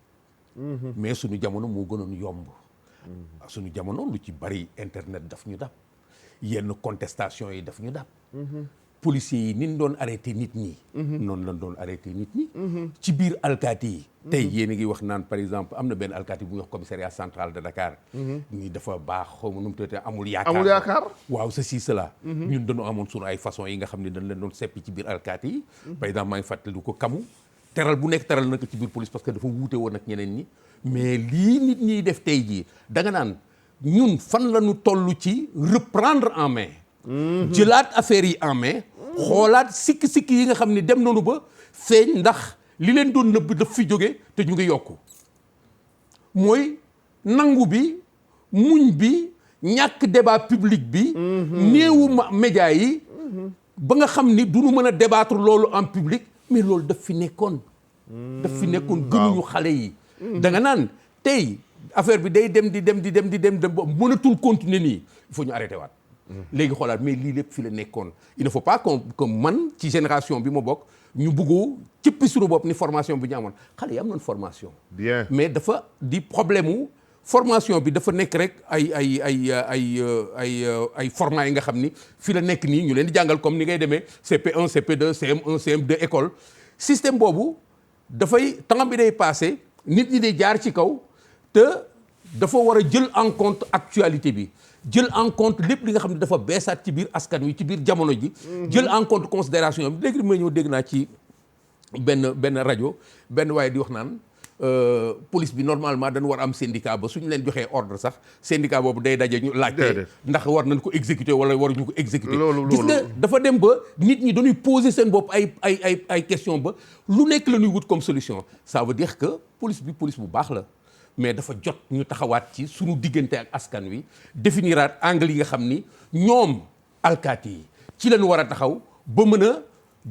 mais sunu jamono moo gënoon yomb sunu jamono lu ci bari internet daf ñu dab yenn contestation yi daf ñu dab policiers yi nin doon arrêté nit ñi noonu lañ doon arrêté nit ñi ci biir alkaati yi tey yéen a ngi wax naan par exemple am na benn alkaati bu ñuy wax commissariat central de Dakar ni dafa baax xaw ma nu mu tuddee amul yaakaar waaw ceci cela ñun dañu amoon sunu ay façon yi nga xam ne dañ leen doon seppi ci biir alkaati yi par exemple maa ngi fàttali ko kamu teral bu nekk teral na ko ci biir police parce que dafa wuute woon ak ñeneen ñi mais lii nit ñiy def tey jii da nga naan ñun fan la ñu toll ci reprendre en main jëlaat affaire yi en main xoolaat sikki-sikki yi nga xam ne dem nañu ba feeñ ndax li leen doon nëbb daf fi jóge te ñu ngi yokku mooy nangu bi muñ bi ñàkk débat public bi néewu média yi ba nga xam ni du ñu mën a débattre loolu en public mais loolu daf fi nekkoon gënuñu xale yi da nga naan tey affaire bi day dem di dem ba mënatul continuer nii il faut ñu arrêté waat léegi xoolaat mais lii lépp fi la nekkoon il ne faut pas que man ci génération bi ma bokk ñu bëggu cëppi suñu bopp ni formation bi ñu amoon xale yi am nañ formation bien mais dafa di problème mu formation bi dafa nekk rek ay format yi nga xam ni fi la nekk nii ñu leen di jàngal comme ni ngay demee CP1 CP2 CM1 CM2 école système boobu dafay temps bi day passé nit ñi day jaar ci kaw te dafa war a jël en compte actualité bi jël en compte lépp li nga xam ne dafa beesaat ci biir askan wi ci biir jamono ji jël en compte considération bi léegi may ñëw dégg naa ci benn rajo benn waaye di wax naan police bi normalement dañu war am syndicat ba suñu leen joxee ordre sax syndicat boobu day daje ñu laajte ndax war nañ ko exécuter wala waruñu ko exécuter gis nga dafa dem ba nit ñi dañuy poser seen bopp ay question ba lu nekk la ñuy wut comme solution ça veut dire que police bi police bu baax la mais dafa jot ñu taxawaat ci suñu diggante ak askan wi définiraat angle yi nga xam ni ñoom alkaati yi ci lañu war a taxaw ba mën a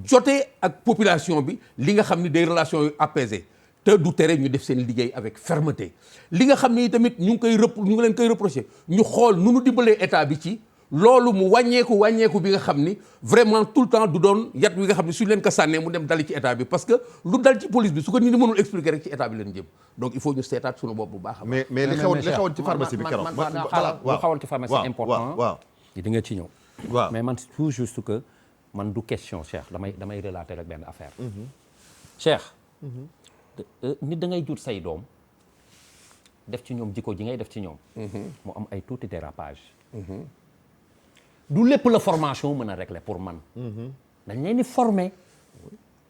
jotee ak population bi li nga xam ni des relations yu apaisées te du tere ñu def seen liggéey avec fermeté li nga xam ni tamit ñu ngi leen koy reprocher ñu xool nu nu dimbalee état bi ci loolu mu wàññeeku bi nga xam ni vraiment tout le temps du doon yat wi nga xam ni suñu leen ko sànnee mu dem dali ci état bi parce que lu dal ci police bi su ko nit ñi mënul expliquer rek ci état bi leen jëm donc il faut ñu seetaat suñu bopp bu baax a baax. mais li xewoon ci pharmacie bi keroog. lu xewoon ci pharmacie important. waaw di nga ci ñëw. waaw mais man tout juste que man du question Cheikh damay relater rek benn affaire. Cheikh. nit da ngay jur say doom def ci ñoom jikko ji ngay def ci ñoom. mu am ay tuuti dérapage. du lépp la formation mën a régler pour man. dañ leen di former.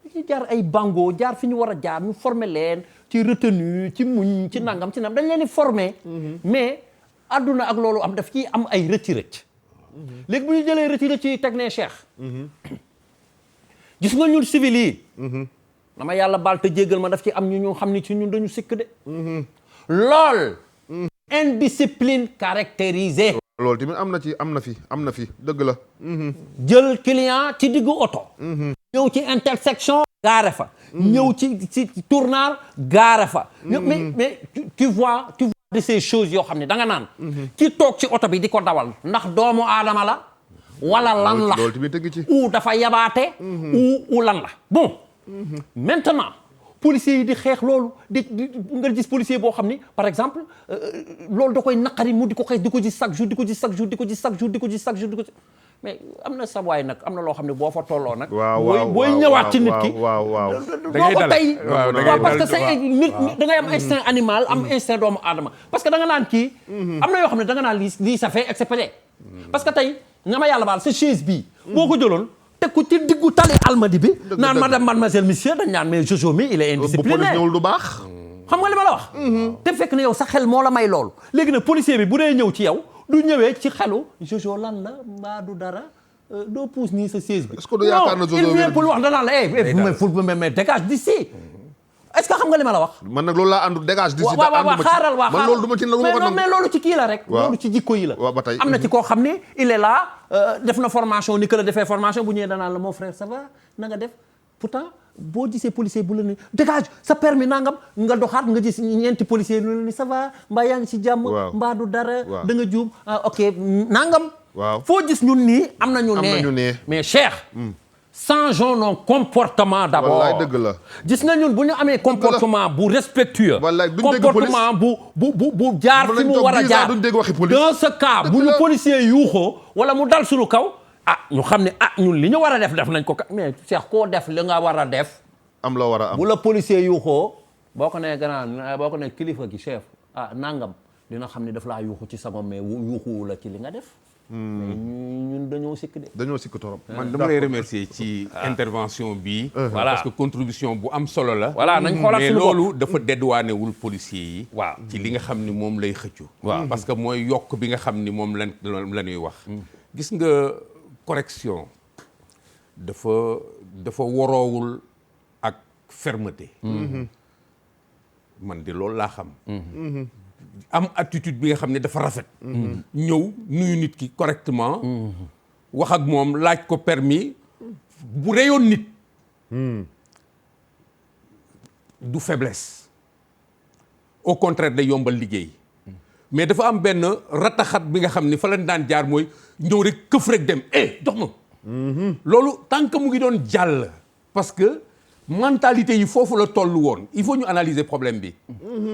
dañuy jaar ay bango jaar fi ñu war a jaar ñu former leen ci retenue ci muñ ci nangam dañ leen di former. mais àdduna ak loolu am daf ciy am ay rëcc-rëcc. léegi bu ñu jëlee rëcc-rëcc yi teg ne Cheikh. gis nga ñun civil yi. dama yàlla baal te jéggal ma daf ci am ñu xam ni ci ñun dañu sikk de. lool. indiscipline caractérisée. loolu tamit am na fi dëgg la. jël client ci diggu oto. ñëw ci intersection. gaare fa. ñëw ci tournant gaare fa. mais tu vois de ces choses yoo xam ne da nga naan. ki toog ci oto bi di ko dawal ndax doomu aadama la. wala lan la loolu tamit tëgg ci. ou dafa yabaate. ou lan la bon. maintenant policiers yi di xeex loolu di nga gis policier boo xam ni par exemple loolu da koy naqari mu di ko xeex di ko gis chaque jour di ko gis chaque jour di ko gis chaque jour di ko gis chaque jour di ko mais am na sa waay nag am na loo xam ne boo fa tolloo nag. booy ñëwaat ci nit ki. doo ko tey. waaw parce que c'est nit da ngay am instinct animal am instinct doomu aadama parce que da nga naan kii. am na yoo xam ne da nga naan lii ça fait excepté. parce que tey nga ma yàlla baal sa chaise bii. boo ko jëloon. teg ko ci diggu tali almadi bi. naan madame mademoiselle monsieur dañ naan mais Jojo mi il est indiscipliné. bu police ñëwul du baax. xam nga li ma la wax. te fekk na yow sa xel moo la may loolu. léegi nag policier bi bu dee ñëw ci yow du ñëwee ci xelu Jojo lan la mbaa du dara doo pousse nii sa siège bi. est-ce que du yaakaar na Jojo il vient pour wax danaan la mais dégage d'ici. est-ce que xam nga li ma la wax. man nag loolu laa àndul dégage d'ici. waaw xaaral man loolu du ma ci nangu. mais loolu ci kii la rek. loolu ci jikko yi la. waaw ba tey am na ci koo xam ne il est là def na formation ni que la defee formation bu ñëwee danaan la mon frère ça va na nga def pourtant boo gisee policier bu la ne dégage sa permis nangam nga doxaat nga gis ñeenti policier lu la ni ça va mbaa yaa ngi ci jàmm. mbaa du dara. da nga juum ok nangam. waaw foo gis ñun nii am na ñu ne mais Cheikh. changeons nos comportements d'abord. wallaay dëgg la. gis nga ñun bu ñu amee comportement bu respectueux. wallaay comportement bu jaar fi mu war a jaar. dans ce cas bu ñu policier yuuxoo wala mu dal suñu kaw. ñu xam ne ñun li ñu war a def nañ ko mais Cheikh koo def li nga war a def. am la war a am bu la policier yuuxoo boo ko nee gannaaw boo ko nee kilifa gi chef nangam dina xam ne daf laa yuuxu ci sama mais yuuxuwu la ci li nga def. mais ñun dañoo sikk de. dañoo sikk torop. man dama lay remercier ci intervention bi. voilà parce que contribution bu am solo la. voilà nañ xoolaat mais suñu bopp loolu dafa dédouanéwul policiers yi. waaw ci li nga xam ni moom lay xëccu. waaw parce que mooy yokk bi nga xam ni moom la ñuy wax. gis nga correction dafa waroowul ak fermeté. man de loolu laa xam. am attitude bi nga xam ne dafa rafet. ñëw nuyu nit ki correctement. wax ak moom laaj ko permis bu reyoon nit. du faiblesse. au contraire day yombal liggéey. mais dafa am benn rataxat bi nga xam ni fa lañ daan jaar mooy ñëw rek këf rek dem jox ma. loolu tant que mu ngi doon jàll. parce que mentalité yi foofu la toll woon il faut ñu analyser problème bi.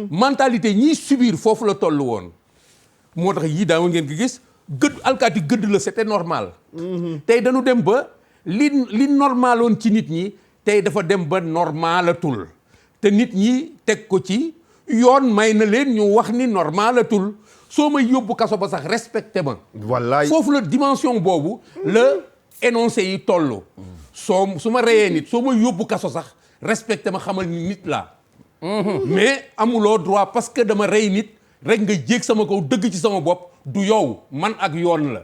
mentalité ñiy subir foofu la toll woon. moo tax yii daaw ngeen ko gis gëdd alkaati gëdd la c'était normal. tey dañu dem ba li normaloon ci nit ñi tey dafa dem ba normalatul te nit ñi teg ko ci. yoon may na leen ñu wax ni normalatul soo may yóbbu kaso ba sax respecté ma. wallaay foofu la dimension boobu. la énoncé yi toll. su ma reyee nit soo may yóbbu kaso sax respecté ma xamal ni nit laa. mais amuloo droit parce que dama rey nit rek nga jéeg sama kaw dëgg ci sama bopp du yow man ak yoon la.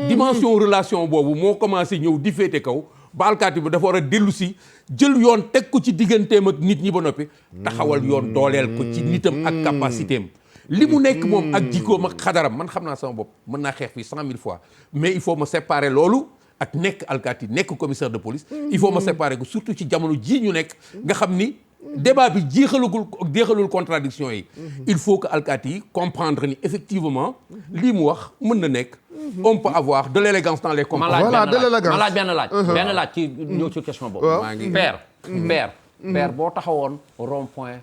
dimension relation boobu moo commencé ñëw di féete kaw. ba alkaati bi dafa war a dellu si jël yoon teg ko ci digganteem ak nit ñi ba noppi taxawal yoon dooleel ko ci nitam ak capacité am li mu nekk moom ak jikkoom ak xadaram man xam naa sama bopp mën naa xeex fii 100 000 fois mais il faut ma séparer loolu ak nekk alkaati nekk commissaire de police il faut ma séparer ko surtout ci jamono jii ñu nekk nga xam ni débat bi jeexalul contradiction yi il faut que alkaati yi comprendre ni effectivement lii mu wax mën na nekk on peut avoir de l'élégance dans les comportements. voilà de l'élégance ma laaj benn laaj ci ñëw ci question boobu. maa ngi père boo taxawoon rond point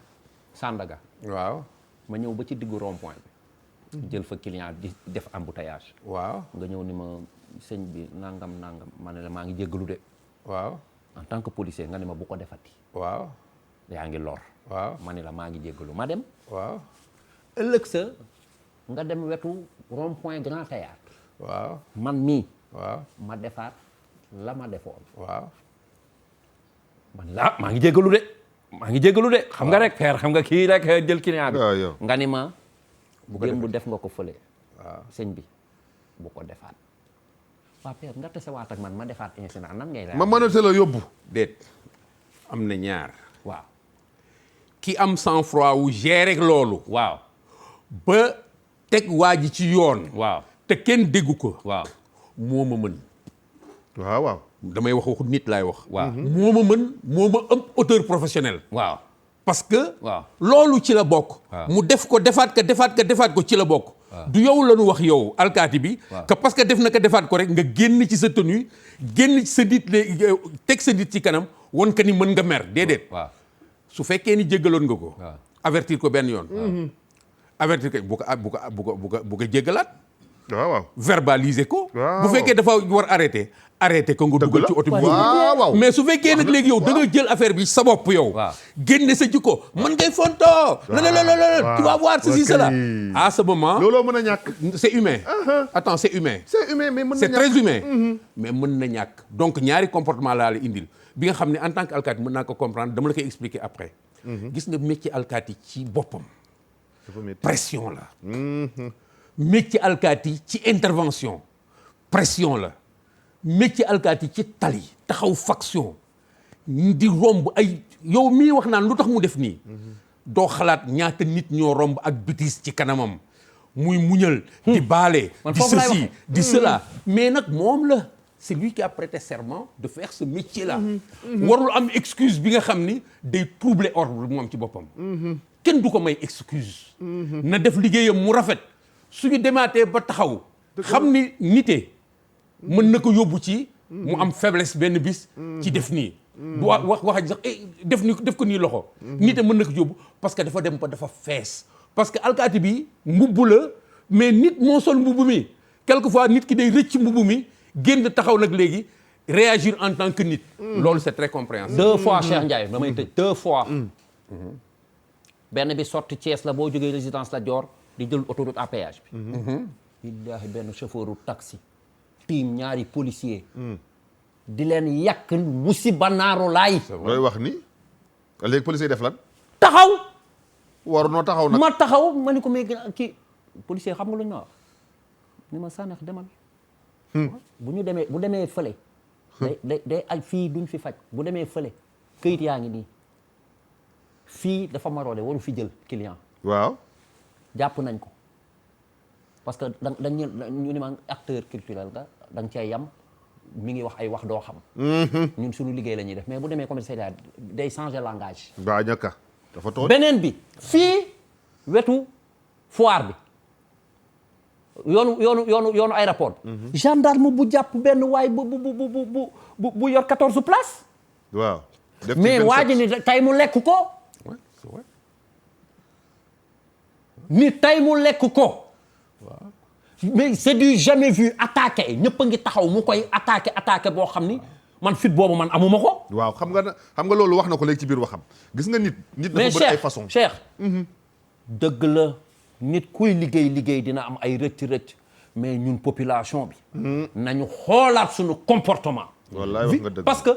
Sandaga. waaw ma ñëw ba ci diggu rond point bi. jël fa client di def embouteillage. waaw nga ñëw ni ma sëñ bi nangam ma ne la maa ngi jéggalu de. waaw en tant que policier nga ni ma bu ko defati. waaw yaa ngi lor. waaw ma ne la maa ngi jéggalu ma dem. waaw ëllëg sa nga dem wetu rond point Grand Théâtre. waaw man mii. waaw ma defaat la ma defoon. waaw man la maa ngi jéggalu de xam nga rek père xam nga kii rek jël client bi. nga ni ma bu def nga ko fële. waaw sëñ bi bu ko defaat. waa père nga tesewaat ak man ma defaat incident nan ngay. ma mënate la yóbbu. déet am na ñaar. waaw. ki am sang-froid wu gérer loolu. waaw. ba teg waa ji ci yoon. waaw. te kenn déggu ko. waaw. moo ma mën. waaw. damay waxu nit laay wax. waaw. moo ma mën moo ma ëpp auteur professionnel. waaw. parce que. waaw. loolu ci la bokk. waaw. mu def ko defaat ko ci la bokk. du yow la ñu wax yow alkaati bi. que parce que def na ko defaat ko rek nga génn ci sa tenue génn ci sa dit teg sa dit ci kanam won ka ni mën nga mer déedéet. waaw. su fekkee ni jéggaloon nga ko. waaw. avertir ko benn yoon. avertir ko bu ko jéggalaat. waaw. verbaliser ko. waaw. bu fekkee dafa war arrêté ko nga dugal ci oto bi. waaw. mais su fekkee nag léegi yow da nga jël affaire bi sa bopp yow. waaw. génne sa jikko man ngay fonto. tu vas voir ceci cela. à ce moment. looloo mën a ñàkk. c'est humain. attends c'est humain. c'est humain mais mën na c'est ñàkk. très humain. mais mën na ñàkk donc ñaari comportement laa la indil bi nga xam ne en tant que alkaati mën naa ko comprendre dama la koy expliquer après. gis nga métier alkaati ci boppam. pression la. métier alkaati ci intervention pression la. métier alkaati ci tali taxaw faction di romb ay yow mii wax naan lu tax mu def nii. doo xalaat ñaata nit ñoo romb ak bêtise ci kanamam muy muñal. di baale. di ceci di cela. mais nag moom la c'est lui qui a prêté serment de faire ce métier là. warul am excuse bi nga xam ni day troubler ordre moom ci boppam. kenn du ko may excuse. na def liggéeyam mu rafet suñu demaatee ba taxaw. xam ni nite mën na ko yóbbu ci. mu am faiblesse benn bis. ci def nii. du wax sax def ko nii loxo. nite mën na ko yóbbu parce que dafa dem ba dafa fees. parce que alkaati bi mbubb la mais nit moo sol mbubb mi quelquefois nit ki day rëcc mbubb mi génn taxaw nag léegi réagir en tant que nit. loolu c'est très compréhensible. 2 fois Cheikh Ndiaye damay tëj 2 fois. benn bi sorti Thiès la boo jógee résidence la Dior di jël autoroute à péage bi. billaahi benn chauffeur u taxi. tiim ñaari policier di leen yàq musiba naaru laay. looy wax ni léegi policier def lan. taxaw. waru noo taxaw nag. ma taxaw ma ni ko mais kii policier xam nga lu ñu ma wax ni ma sànneex demal. bu demee fële. day ay fii duñ fi faj bu demee fële këyit yaa ngi nii fii dafa maroode waru fi jël client. waaw. jàpp nañ ko parce que dañu ni ma acteur culturel nga da nga cee yam mi ngi wax ay wax doo xam. ñun suñu liggéey la ñuy def mais bu demee commissariat day changer langage. waa ñàkk dafa toog. beneen bi fii wetu foire bi yoonu aéroport. gendarme bu jàpp benn waay bu yor 14 places. waaw. mais waa ji ni tey mu lekk ko. ni tey mu lekk ko. mais c'est du jamais vu attaqué ñëpp a ngi taxaw mu koy attaqué boo xam ni man fit boobu man amuma ko. waaw xam nga loolu wax na ko léegi ci biir waxam gis nga nit dafa bëri ay façon Cheikh dëgg la nit kuy liggéey dina am ay rëcc mais ñun population bi nañu xoolaat suñu comportement. wallaay wax nga dëgg parce que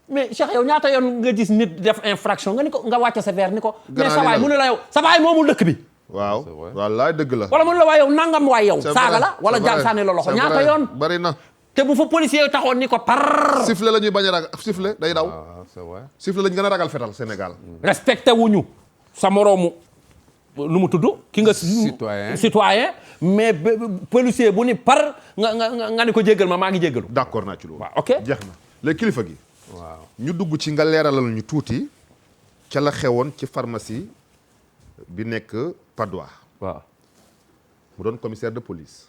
mais Cheikh yow ñaata yoon nga gis nit def infraction nga ni ko nga wàcce sa verre ni ko mais sa waay mu ne la yow sa waay moomul dëkk bi. waaw wallaay dëgg la. wala mu ne la waay yow nangam waay yow saaga la wala jaam sànni la loxo ñaata yoon bari na. te bu fa policier yi taxoon ni ko par sifflet la ñuy bañ a ragal sifflet day daw. sifflet lañ gën a ragal fetal Sénégal. respecté wuñu sa moroomu lu mu tudd ki nga citoyen mais policier bu ni par nga ni ko jéggal maa ngi jéggalu. d'accord naa ci loolu. waaw ok jeex na léegi kilifa gi. waaw ñu dugg ci nga leeralal ñu tuuti ca la xewoon ci pharmacie bi nekk Padois. waaw mu doon commissaire de police.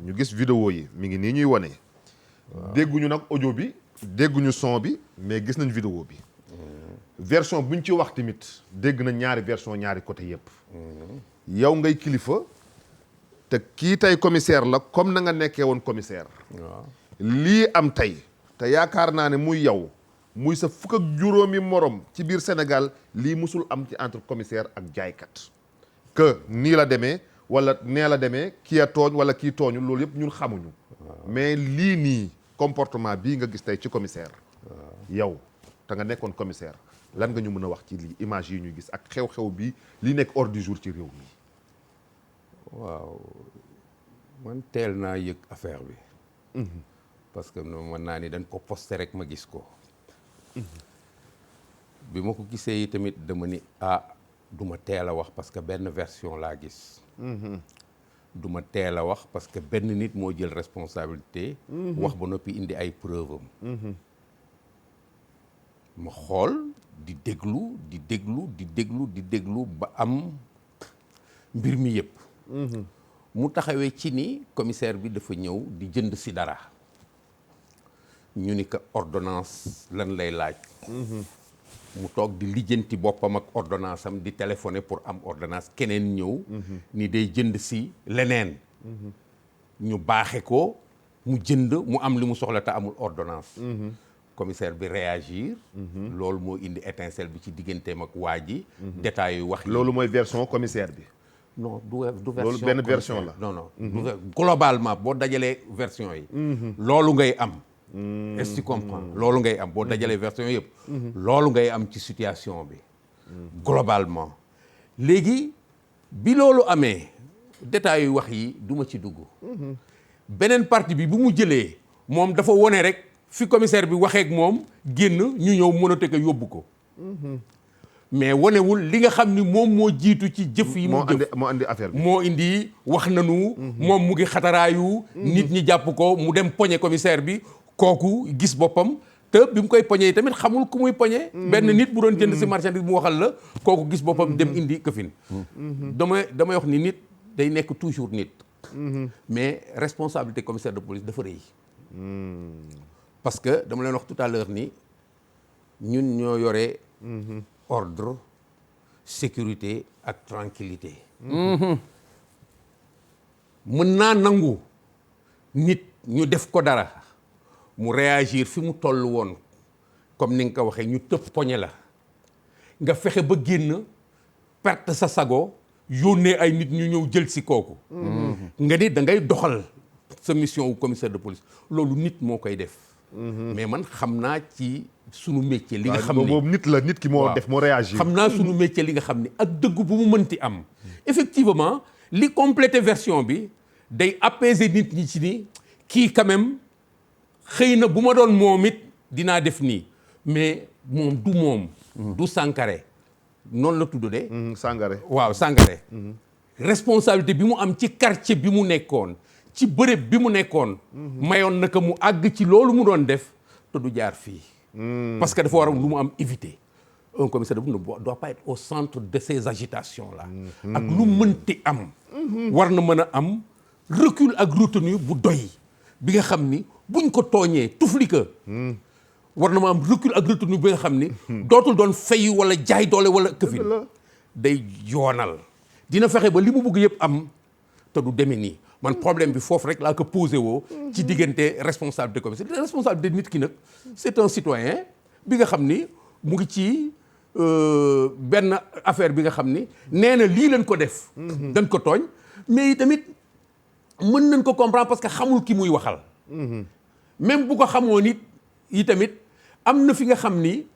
ñu gis vidéo yi mi ngi nii ñuy wane. dégguñu nag audio bi dégguñu son bi mais gis nañ vidéo bi. version buñ ci wax tamit dégg na ñaari version ñaari côté yëpp. yow ngay kilifa te kii tey commissaire la comme na nga nekkee woon commissaire. lii am tey te yaakaar naa ne muy yow muy sa fukk ak juróomi morom ci biir Sénégal lii musul am ci entre commissaire ak jaaykat. que nii la demee wala nee la demee kii a tooñ wala kii tooñu loolu yëpp ñun xamuñu. mais lii nii comportement bii nga gis tey ci commissaire. yow te nga nekkoon commissaire lan nga ñu mën a wax ci lii image yi ñuy gis ak xew-xew bi li nekk ordre du jour ci réew mi. waaw man teel naa yëg affaire bi. parce que mën naa ni dañ ko posté rek ma gis ko. bi ma ko gisee tamit dama ni du ma teel a wax parce que benn version laa gis. du ma teel a wax parce que benn nit moo jël responsabilité. wax ba noppi indi ay preuve am. ma xool di déglu ba am mbir mi yëpp. mu taxawee ci ni commissaire bi dafa ñëw di jënd si dara. ñu ni que ordonnance lan lay laaj. mu toog di lijjanti boppam ak ordonnance am di téléphoner pour am ordonnance keneen ñëw. ni day jënd si leneen. ñu baaxe ko mu jënd mu am li mu soxla te amul ordonnance. commissaire bi réagir. loolu moo indi étincelle bi ci digganteem ak waa ji. détails yu wax yi. loolu mooy version commissaire bi. non du version loolu benn version la. non globalement boo dajalee version yi. loolu ngay am. est-ce que tu comprends loolu ngay am boo dajalee version yëpp. loolu ngay am ci situation bi. globalement. léegi bi loolu amee détails yu wax yi du ma ci dugg. beneen partie bi bu mu jëlee moom dafa wone rek fi commissaire bi waxeek moom génn ñu ñëw mënate ko yóbbu ko. mais wonewul li nga xam ni moom moo jiitu ci jëf yi. moo andi affaire bi moo indi wax nanu. moom mu ngi xataraayu. nit ñi jàpp ko mu dem poñe commissaire bi kooku gis boppam te bi mu koy poñe yi tamit xamul ku muy poñe. benn nit bu doon jënd si marchandise mu waxal la kooku gis boppam dem indi këfin. damay wax ni nit day nekk toujours nit. mais responsabilité commissaire de police dafa rëy. parce que dama leen wax tout à l'heure ni ñun ñoo yore. ordre sécurité ak tranquillité. mën naa nangu nit ñu def ko dara mu réagir fi mu toll woon comme ni nga ko waxee ñu tëb poñe la nga fexe ba génn perte sa sago yónnee ay nit ñu ñëw jël si kooku. nga ni da ngay doxal sa mission wu commissaire de police loolu nit moo koy def. mais man xam naa ci sunu métier li nga xam ni boobu nit la nit ki moo def moo réagir. xam naa sunu métier li nga xam ni ak dëgg bu mu mënti am. effectivement li complété version bi day apaiser nit ñi ci ni kii quand même xëy na bu ma doon moom it dinaa def nii mais moom du moom. du Sankharé noonu la tudd de. Sangaré waaw Sangaré. responsabilité bi mu am ci quartier bi mu nekkoon ci bërëb bi mu nekkoon. mayoon na ko mu àgg ci loolu mu doon def te du jaar fii. parce que dafa war a lu mu am éviter. un commissaire ne doit pas être au centre de ces agitations là. ak lu mënti am. war na mën a am recul ak retenue bu doy bi nga xam ni buñ ko tooñee tufli ka war na ma am recul ak retenue bi nga xam ni dootul doon fay wala jaay doole wala këfin day yoonal dina fexe ba li mu bëgg yëpp am te du demee nii man problème bi foofu rek laa ko posé woo ci diggante responsabilité commissaire responsabilité nit ki nag c'est un citoyen bi nga xam ni mu ngi ci benn affaire bi nga xam ni nee na lii leen ko def dañ ko tooñ mais tamit mën nañ ko comprendre parce que xamul ki muy waxal même bu ko xamoo nit yi tamit am na fi nga xam ni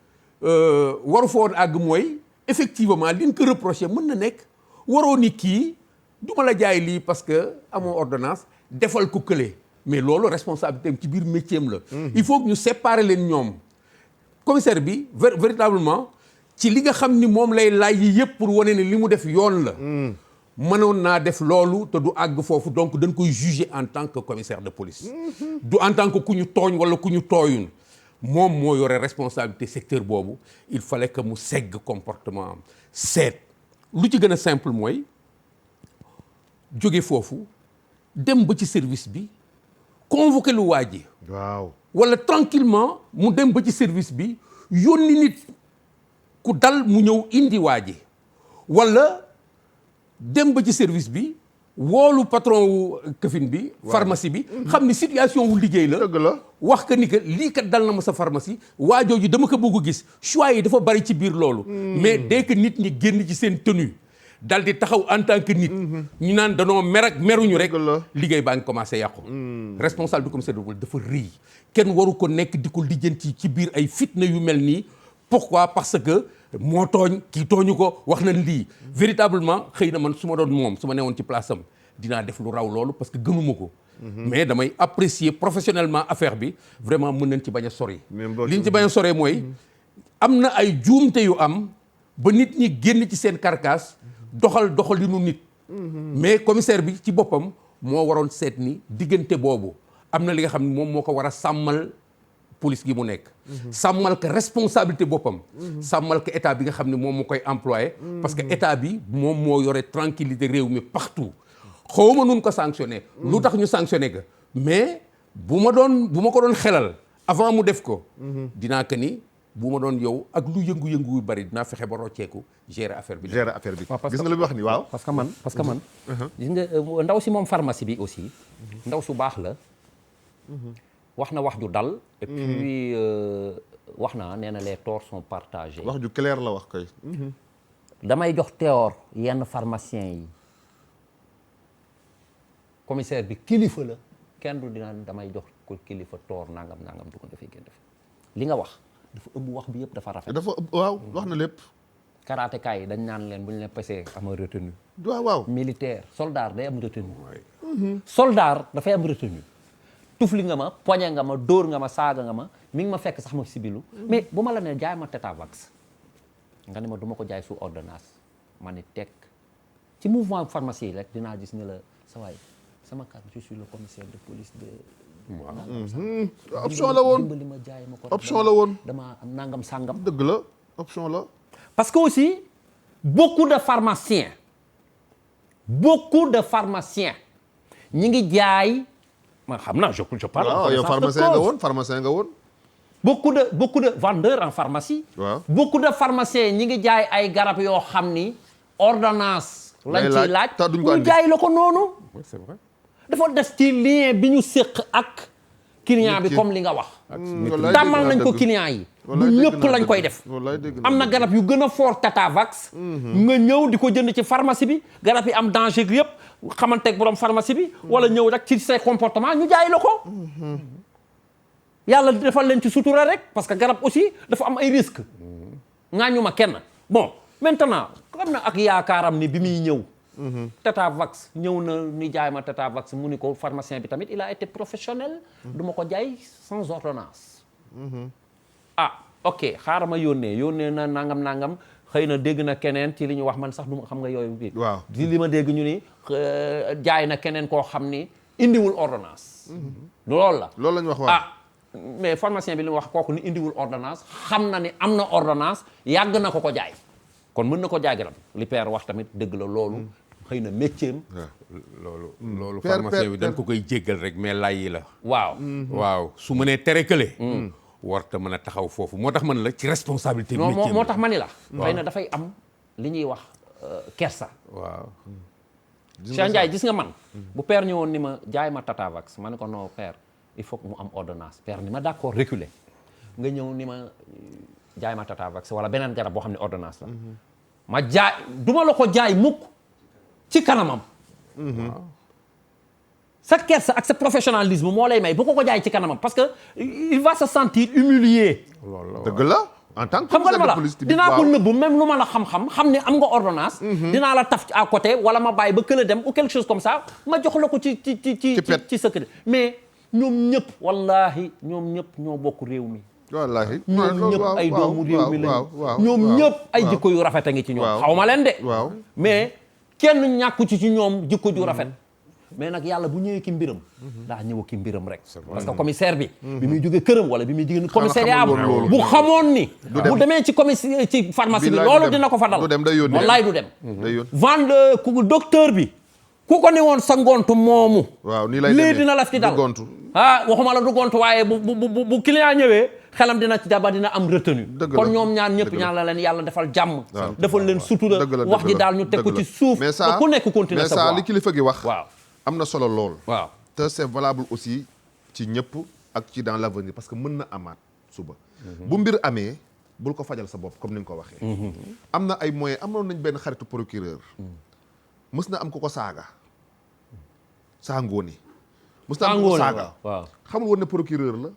waru fa woon àgg mooy effectivement liñ ko reproché mën na nekk waroo ni kii du ma la jaay lii parce que amoo ordonnance defal ko kële mais loolu responsabilité am ci biir métier am la il faut que ñu séparer leen ñoom commissaire bi véritablement ci li nga xam ni moom lay laaj yi yëpp pour wane ne li mu def yoon la mënoon naa def loolu te du àgg foofu donc dañ koy juger en tant que commissaire de police du en tant que ku ñu tooñ wala ku ñu tooyun moom moo yore responsabilité secteur boobu il fallait que mu segg comportement am seet lu ci gën a simple mooy jóge foofu dem ba ci service bi convoqué lu waa ji waaw wala tranquillement mu dem ba ci service bi yónni nit ku dal mu ñëw indi waa ji wala dem ba ci service bi woolu patron wu këfin bi pharmacie bi xam ni situation wu liggéey la dëgg la wax que ni que lii kat dal na ma sa pharmacie waa jooju dama ko bëgg gis choix yi dafa bari ci biir loolu mais dès que nit ñi génn ci seen tenue dal di taxaw en tant que nit ñu naan danoo mer ak meruñu rek liggéey baa ngi commencé yàqu responsable du commissaire de police dafa rëy kenn waru ko nekk di ko lijjanti ci biir ay fitna yu mel nii pourquoi parce que moo tooñ kii tooñu ko wax nañ lii véritablement xëy na man su ma doon moom su ma newoon ci place am dinaa def lu raw loolu parce que gënuma ko mais damay apprécier professionnellement affaire bi vraiment mën nañ ci bañ a sori li ñu ci bañ a sori mooy am na ay juumte yu am ba nit ñi génn ci seen carcasse doxalinu nit mais commissaire bi ci boppam moo waroon seet ni diggante boobu am na li nga xam ne moom moo ko war a sàmmal police gi mu nekk sàmmal ko responsabilité boppam sàmmal ko état bi nga xam ne moom moo koy employé parce que état bi moom moo yore tranquillité réew mi partout xawma nun ko sanctionné lu tax ñu sanctionné ko mais bu ma ko doon xelal avant mu def ko dinaa ko ni bu ma doon yow ak lu yëngu-yëngu yu bari dinaa fexe ba rocceeku gérer affaire bi gis nga li mu wax ni waaw parce que man gis nga ndaw si moom pharmacie bi aussi ndaw su baax la wax na wax ju dal et puis wax naa nee na les torts sont partagés wax ju clair la wax kay damay jox théor yenn pharmaciens yi commissaire bi kilifa la kenn du dinaan damay jox ko kilifa toor nangam du ko defee kenn def li nga wax dafa ëmb wax bi yëpp dafa rafet dafa waaw wax na lépp karatéka yi dañ naan leen bu ñu leen pesee ama retenu waaw militaire soldat day am retenu soldat dafay am retenu tufli nga ma poñe nga ma dóor nga ma saaga nga ma mi ngi ma fekk sax ma sibilu mais bu ma la ne jaay ma Tetavax nga ne ma du ma ko jaay sous ordonnance ma ni teg ci mouvement pharmacie yi rek dinaa gis ne la sa waay sama carte je suis le commissaire de police de option la woon dimbali ma jaay ma ko option la woon dama am nangam sangam dëgg la option la parce que aussi beaucoup de pharmaciens ñi ngi jaay ma xam naa je parle waaw yow pharmacien nga woon beaucoup de vendeurs en pharmacie waaw beaucoup de pharmaciens ñi ngi jaay ay garab yoo xam ni ordonnance lañ ciy laaj ñu jaay la ko noonu c'est vrai dafa des ci lien bi ñu séq ak client bi comme li nga wax tàmmal nañ ko client yi du ñëpp lañ koy def am na garab yu gën a fort Tetavax nga ñëw di ko jënd ci pharmacie bi garab yi am danger bi yëpp xamanteeg borom pharmacie bi wala ñëw rek ci say comportement ñu jaay la ko yàlla defal leen ci sutura rek parce que garab aussi dafa am ay risques ŋaañu ma kenn bon maintenant xam na ak yaakaaram ni bi muy ñëw Tetavax ñëw na ni jaay ma Tetavax mu ni ko pharmacien bi tamit il a été professionnel du ma ko jaay sans ordonnance ok xaaral ma yónnee na nangam xëy na dégg na keneen ci li ñu wax man sax du ma xam nga yooyu bi waaw di li ma dégg ñu ni jaay na keneen koo xam ni indiwul ordonnance loolu la ñu wax waaw mais pharmacien bi li mu wax kooku ni indiwul ordonnance xam na ni am na ordonnance yàgg na ko jaay kon mën na ko jaay garab li père wax tamit dëgg la loolu xëy na métier am. loolu pharmacien bi dañ ko koy jéggal rek mais lay la. waaw. waaw su mënee tere kële. warta mën a taxaw foofu moo tax man la ci responsabilité. métier moo tax ma ni la. xëy na dafay am li ñuy wax kersa. waaw. Cheikh Ndiaye gis nga man. bu père ñëwoon ni ma jaay ma Tatavax ma ne ko non père il faut que mu am ordonnance père ni ma d'accord reculer nga ñëw ni ma jaay ma Tatavax wala beneen garab boo xam ne ordonnance la. ma jaay duma la ko jaay mukk ci kanamam. sa kersa ak sa professionnalisme moo lay may bu ko jaay ci kanamam parce que il va se sentir humilié. dëgg la. en tant que xam nga dama la dinaa ko nëbbu même lu ma la xam ne am nga ordonnance. dinaa la taf à côté wala ma bàyyi ba këla dem ou quelque chose comme ça ma jox la ko ci secret mais ñoom ñëpp wallahi ñoom ñëpp ñoo bokk réew mi. wallahi ñoom ñëpp ay doomu réew mi lañu. ñoom ñëpp ay jikko yu rafet a ngi ci ñoom. xaw ma leen de. mais kenn ñàkku ci ñoom jikko ju rafet. mais nag yàlla bu ñëwee ki mbiram daa ñëw ki mbiram rek parce que commissaire bi muy jóge këram wala bi muy jóge commissariat bu xamoon ni bu demee ci pharmacie bi loolu dina ko fa dal wallaay du dem vendre ku docteur bi ku ko ne woon sa ngont moomu lii dina la fi dal waxuma la du gont waaye bu client ñëwee xelam dina ci daba dina am retenu kon ñoom ñaan ñëpp ñaan la leen yàlla defal jàmm defal leen sutura wax ji daal ñu teg ko ci suuf ba ku nekk continuer sa voix li kilifa gi wax waaw am na solo lool. waaw te c'est valable aussi ci ñëpp ak ci dans l'avenir parce que mën na amaat suba. bu mbir amee bul ko fajal sa bopp comme ni nga ko waxee. am na ay moyens amoon nañ benn xaritu procureur. mës na am ko saaga. Sangooni. mës na am ko saaga. waaw xamul woon ne procureur la.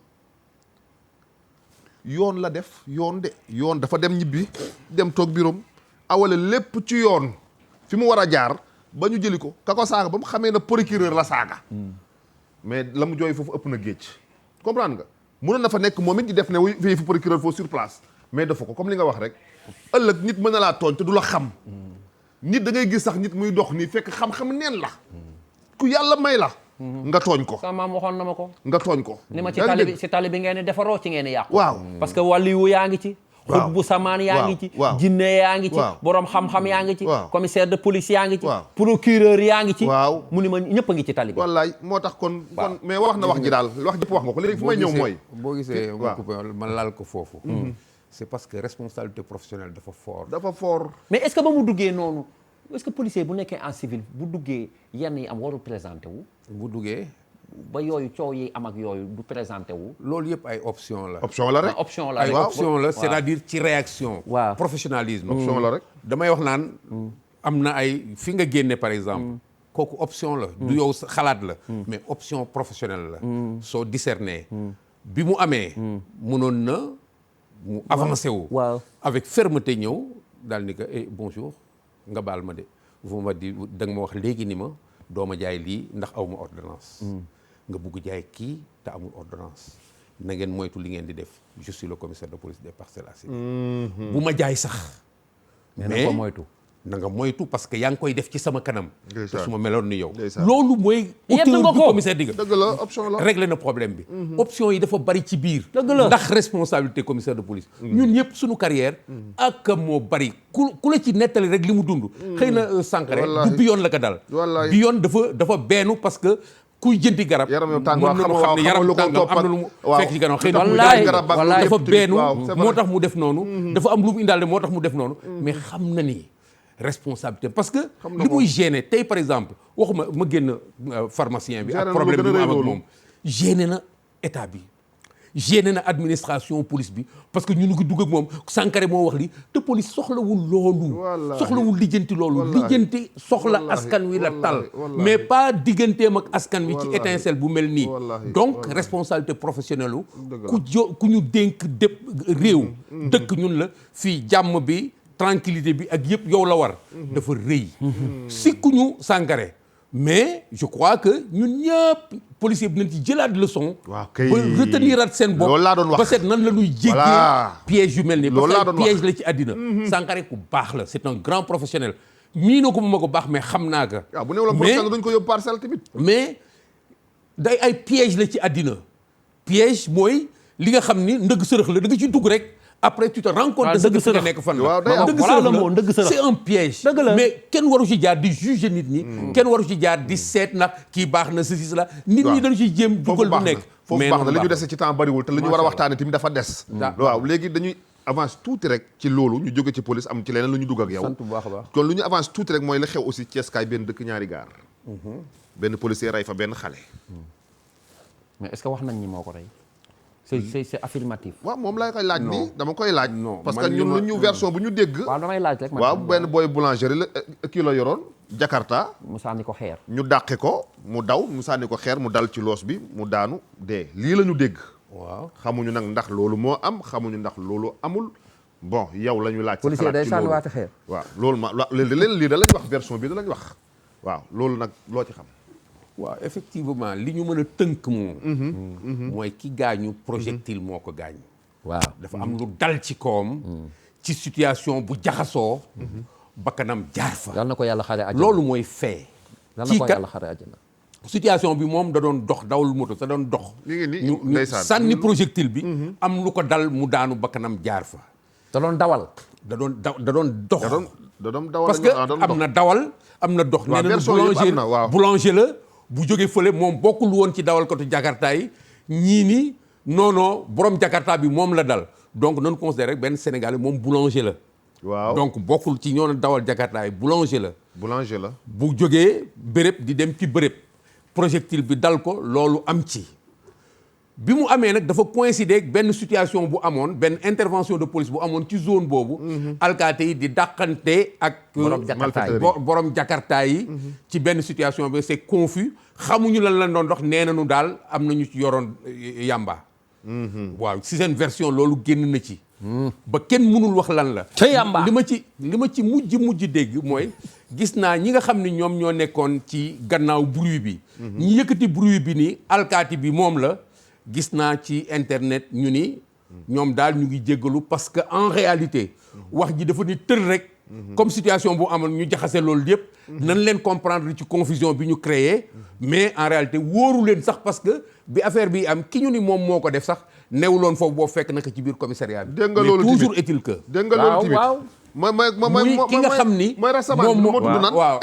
yoon la def yoon dafa dem ñibbi dem toog bureau awale lépp ci yoon fi mu war a jaar. ba ñu jëli ko ka ko saaga ba mu xamee na procureur la saaga mais la mu jooy foofu ëpp na géej comprendre nga mënoon na fa nekk moom it di def ne wuy fii fu procureur foofu sur place mais dafa ko comme li nga wax rek ëllëg nit mën na laa tooñ te du la xam nit da ngay gis sax nit muy dox nii fekk xam-xam neen la ku yàlla may la nga tooñ ko sama maam waxoon na ma ko nga tooñ ko ni ma ci tali bi ngeen di defaroo ci ngeen di yàqu waaw parce que wàlliwu yaa ngi ci xut bu samaan yaa ngi ci jinne yaa ngi ci borom xam-xam yaa ngi ci commissaire de police yaa ngi ci procureur yaa ngi ci waaw mu ni ma ñëpp a ngi ci tali bi wallaay moo tax kon mais wax na wax ji daal wax jëpp wax nga ko léegi fu may ñëw mooy boo gisee ma coupé ma laal ko foofu c'est parce que responsabilité professionnelle dafa fort mais est-ce que ba mu duggee noonu est-ce que policier bu nekkee en civil bu duggee yenn yi am warul présenté wu bu duggee ba yooyu coow yi am ak yooyu du présenté wu. loolu yëpp ay option la. option la rek ay option la c'est-à-dire ci réaction. waaw professionnalisme. option la rek. damay wax naan am na ay fi nga génne par exemple. kooku option la. du yow xalaat la. mais option professionnelle la. soo discerner. bi mu amee. mënoon na mu avancé wu. waaw avec fermeté ñëw daal ni que bonjour nga baal ma de vous ma di da nga ma wax léegi ni ma doo ma jaay lii ndax aw ma ordonnance. nga bugg jaay kii te amul ordonnance na ngeen moytu li ngeen di def je suis le commissaire de police des Parcelles Assainies bu ma jaay sax mais na nga moytu parce que yaa ngi koy def ci sama kanam te su ma meloon ni yow loolu mooy auteur du commissaire digga dëgg la option la réglé na problème bi option yi dafa bari ci biir ndax responsabilité commissaire de police ñun ñëpp suñu carrière ak moo bari ku la ci nettali rek li mu dund xëy na Sankharé du bi yoon la ko dal bi yoon dafa beenu parce que kuy jënti garab yaram tàng xam ne yaram tàngam am na lu mu fekk ci gannaaw xëy na dafa beenu moo tax mu def noonu dafa am lu mu indaale moo tax mu def noonu mais xam na ni responsabilité parce que li muy gêné tey par exemple waxuma ma génn pharmacien bi ak problème bi mu am ak moom gêné na état bi gêné na administration police bi parce que ñu ngi dugg ak moom Sankharé moo wax li te police soxlawul loolu soxlawul lijjanti loolu lijjanti soxla askan wi la tal mais pas digganteem ak askan wi ci étincelle bu mel nii donc responsabilité professionnelle u ku ñu dénk dépp réew dëkk ñun la fii jàmm bi tranquillité bi ak yëpp yow la war dafa rëy sikkuñu Sankharé mais je crois que ñun ñëpp policier bi nañ ci jëlaat leçon ba retenir at seen bopp ba seet nan la ñuy jéggee piège yu mel nii parce que piège la ci àddina Sankharé ku baax la c'est un grand professionnel mii na ko mu ma ko baax mais xam naa ko bu néew la professionnel dañ ko yóbbu parcelle tamit mais day ay piège la ci àddina piège mooy li nga xam ni ndëgg sërëx la da nga ci dugg rek après tu te rends compte de ce que fi nga nekk fan la. dëgg sërëx la c'est un piège. mais kenn waru ci jaar di juger nit ñi. kenn waru ci jaar di seet nag kii baax na ceci la. nit ñi dañu ciy jéem dugal lu nekk. foofu baax na li ñu dese ci temps bariwul te li ñu war a waxtaane tamit dafa des. waaw léegi dañuy avance tuuti rek ci loolu ñu jóge ci police am ci leneen lu ñu dugg ak yow. sant bu baax a baax kon lu ñu avance tuuti rek mooy la xew aussi Thiès kaay benn dëkk ñaari gaar. benn policier rey fa benn xale. mais est-ce que wax nañ ñi moo ko rey. c'est affirmatif. waaw moom laa koy laaj nii dama koy laaj. parce que ñun lu ñu version bu ñu dégg. waaw damay laaj rek. waaw benn booy boulangerie la kii la yoroon. Jakarta. mu sànni ko xeer. ñu dàqe ko mu daw mu sànni ko xeer mu dal ci loos bi mu daanu dee lii la ñu dégg. waaw xamuñu nag ndax loolu moo am xamuñu ndax loolu amul bon yow la ñu laaj. policier day sànniwaate xeer. waaw loolu lii da lañ wax version bi da lañ wax waaw loolu nag loo ci xam. waaw effectivement li ñu mën a tënk moom. mooy ki gaañu projectile moo ko gaañ. waaw dafa am lu dal ci kawam. ci situation bu jaxasoo. bakkanam jaar fa. yal na ko yàlla xare àjjana loolu mooy fee. yal na ko yàlla xare àjjana. situation bi moom da doon dox dawul moto sa doon dox. ñu sànni projectile bi. am lu ko dal mu daanu bakkanam jaar fa. da doon dawal. da doon dox. da doon dawal parce que am na dawal am na dox. waaw version yëpp am na boulanger la. bu jógee fële moom bokkul woon ci dawalkatu jakarta yi ñii ni non borom jakarta bi moom la dal donc nañu considéré rek benn Sénégalais moom boulanger la. waaw donc bokkul ci ñoo dawal jakarta yi boulanger la. boulanger la. bu jógee béréb di dem ci béréb projectile bi dal ko loolu am ci. bi mu amee nag dafa coïncider ak benn situation bu amoon benn intervention de police bu amoon ci zone boobu. alkaate yi di dàqante ak. borom jakarta yi ci benn situation bi c'est confus xamuñu lan lañ doon dox nee nañu daal am nañu ci yoroon yamba. waaw si seen version loolu génn na ci. ba kenn mënul wax lan la. ca yamba li ma ci mujj dégg mooy gis naa ñi nga xam ne ñoom ñoo nekkoon ci gannaaw bruit bi. ñi yëkkati bruit bi ni alkaati bi moom la. gis naa ci internet ñu ni ñoom daal ñu ngi jéggalu parce que en réalité wax ji dafa ni tër rek comme situation bu amoon ñu jaxase loolu yëpp nan leen comprendre ci confusion bi ñu créé mais en réalité wóoru leen sax parce que bi affaire bi am ki ñu ni moom moo ko def sax newuloon foofu boo fekk naka ci biir commissariat bi mais toujours est-il que dégg nga loolu muy ki nga xam ni moom moo tudd naan waaw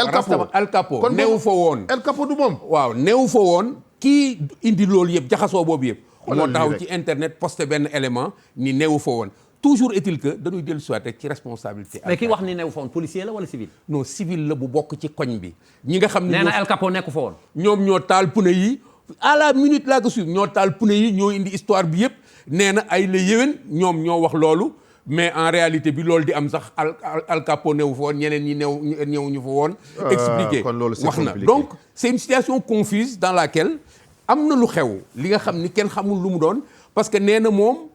El Capo newu fa woon El Capo du moom waaw newu fa woon kii indi loolu yëpp jaxasoo boobu yëpp moo taxaw ci internet posté benn élément ni neewu fa woon toujours est-il que dañuy dellu soit rek ci responsabilité. mais ki wax ni neewu fa woon policier la wala civil. non civil la bu bokk ci koñ bi. ñi nga xam ne nee na El Capo nekku fa woon. ñoom ñoo taal pneu yi à la minute laa ko suivre ñoo taal pneu yi ñoo indi histoire bi yëpp nee na ay la yéwén ñoom ñoo wax loolu mais en réalité bi loolu di am sax Al Capo neewu fa woon ñeneen ñi ñëwuñu fa woon. expliqué wax na donc c'est une situation confuse dans laquelle am na lu xew li nga xam ni kenn xamul lu mu doon parce que nee na moom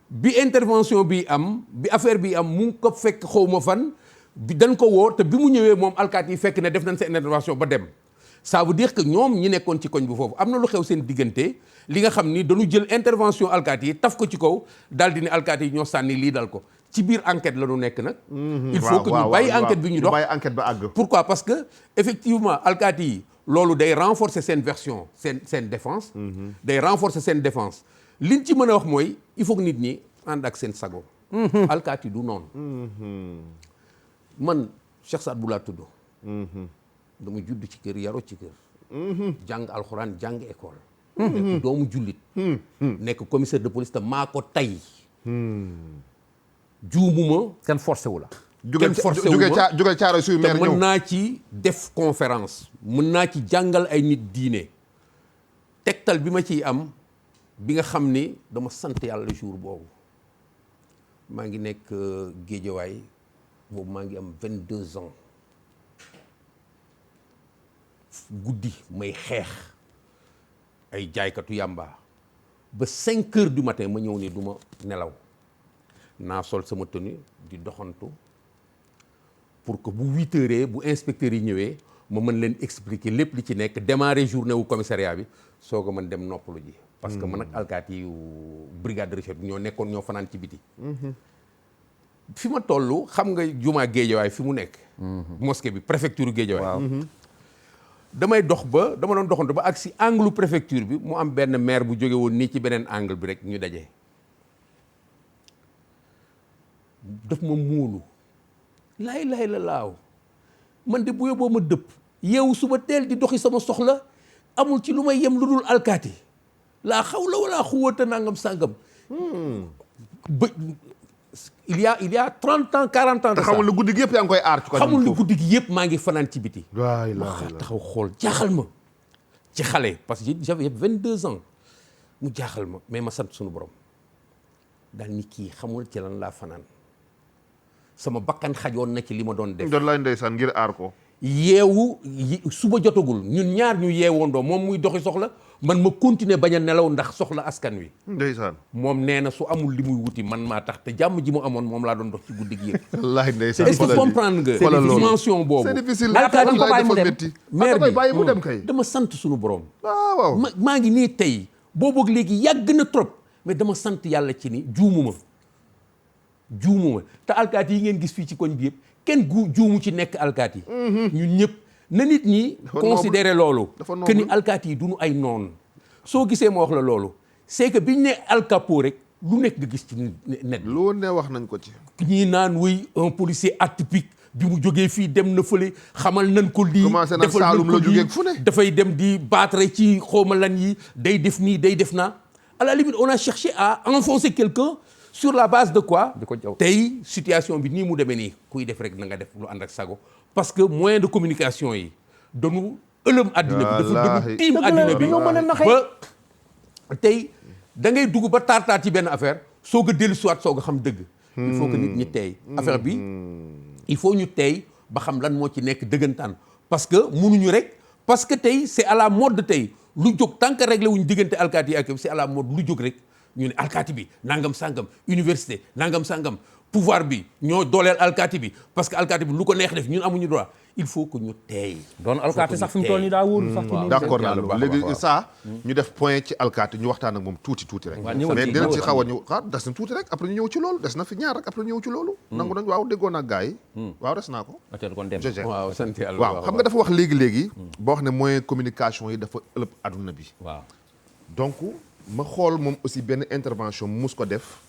bi intervention bi am bi affaire bi am mu ngi ko fekk xawma fan bi dañ ko woo te bi mu ñëwee moom alkaati yi fekk ne def nañ seen intervention ba dem ça veut dire que ñoom ñi nekkoon ci koñ bu foofu am na lu xew seen diggante li nga xam ni dañu jël intervention alkaati yi taf ko ci kaw daal di ne alkaati yi ñoo sànni lii dal ko ci biir enquête la ñu nekk nag. il faut que ñu bàyyi enquête bi ñu dox bàyyi enquête ba àgg. pourquoi parce que effectivement alkaati yi loolu day renforcer seen version seen défense. day renforcer seen défense liñ ci mën a wax mooy il faut que nit ñi ànd ak seen sago. alkaati du noonu. man Cheikh Saad Bou laa tudd. dama judd ci kër yaroo ci kër. jàng alxuraan jàng école. nekk doomu jullit. nekk commissaire de police te maa ko tey. juumuma. kenn forcé wu la. jóge caaro suy meer ñëw te mën naa ci def conférence. mën naa ci jàngal ay nit diine. tegtal bi ma ciy am bi nga xam ni dama sant yàlla jour boobu maa ngi nekk Géejawaay boobu maa ngi am 22 ans. guddi may xeex ay jaaykatu yàmba ba 5 heures du matin ma ñëw ni du ma nelaw naa sol sama tenue di doxantu pour que bu 8 heures bu inspecteurs yi ñëwee ma mën leen expliquer lépp li ci nekk démarrer journée wu commissariat bi soo ko mën dem noppalu ji. parce que man ak alkaati yu brigade de recherche ñoo nekkoon ñoo fanaan ci biti. fi ma toll xam nga jumaa Géejawaay fi mu nekk. mosquée bi préfecture Géejawaay. damay dox ba dama doon doxantu ba ak si angle préfecture bi mu am benn maire bu jóge woon nii ci beneen angle bi rek ñu daje. daf ma muulu laay la laaw man de bu yóbboo ma dëpp yeewu suba teel di doxi sama soxla amul ci lu may yem lu dul alkaati laa xawla wala xuwata nangam sàngam ba il y a 30 ans 40 ans te xamul ne guddi gi yëpp yaa ngi koy aar ci xamul ne guddi gi yëpp maa ngi fanaan ci biti waay ma taxaw xool jaaxal ma ci xale parce que j'avais 22 ans mu jaaxal ma mais ma sant suñu borom daal ni kii xamul ci lan laa fanaan sama bakkan xajoon na ci li ma doon def doon lay ndeysaan ngir aar ko yeewu suba jotagul ñun ñaar ñu yeewoondoo moom muy doxi soxla man ma continuer bañ a nelaw ndax soxla askan wi ndeysaan moom nee na su amul li muy wuti man maa tax te jàmm ji mu amoon moom laa doon dox ci guddi gi yëpp wallaahi ndeysaan est-ce que comprendre nga dimension boobu c'est difficile alkaati ko bàyyi mu dem maire bi bàyyi mu dem kay dama sant suñu borom waaw maa ngi nii tey boobu ak léegi yàgg na trop mais dama sant yàlla ci ni juumuma te alkaati yi ngeen gis fii ci koñ bi yëpp kenn juumu ci nekk alkaati ñun ñëpp na nit ñi considérer loolu que ni alkaati yi duñu ay noon soo gisee ma wax la loolu c'est que biñ ne Al Capo rek lu nekk nga gis ci net loo ne wax nañ ko ci ñii naan wuy un policier atypique bi mu jógee fii dem na fële xamal nañ ko lii defal nañ ko lii dafay dem di battre ci xawma lan yi day def nii day def naa à la limite on a cherché à enfoncer quelqu'un sur la base de quoi tey situation bi nii mu demee nii kuy def rek na nga def lu ànd ak sago parce que moyen de communication yi dañu ëlëm àddina bi dafa tiim àddina bi ba tey da ngay dugg ba taar ci benn affaire soog a dellu siwaat soog a xam dëgg il faut que nit ñi tey affaire bi il faut ñu tey ba xam lan moo ci nekk dëggantaan parce que munuñu rek parce que tey c'est à la mode tey lu jóg tant que réglé wuñ diggante alkaati yi ak c'est à la mode lu jóg rek ñu ne alkaati bi nangam sangam université nangam sangam pouvoir bi ñoo dooleel alkaati bi parce que alkaati bi lu ko neex def ñun amuñu droit il faut que ñu teey doon alkaati sax fi mu toll nii daa wóorul sax d'accord naa loolu léegi ça ñu def point ci alkaati ñu waxtaan ak moom tuuti rek mais dinañ ci xaw a ñëw des na tuuti rek après ñu ñëw ci loolu des na fi ñaar rek après ñu ñëw ci loolu nangu nañ waaw déggoon ak gars yi waaw des naa ko waaw sant yàlla waaw xam nga dafa wax léegi boo wax ne moyen communication yi dafa ëlëb adduna bi waaw donc ma xool moom aussi benn intervention mus ko def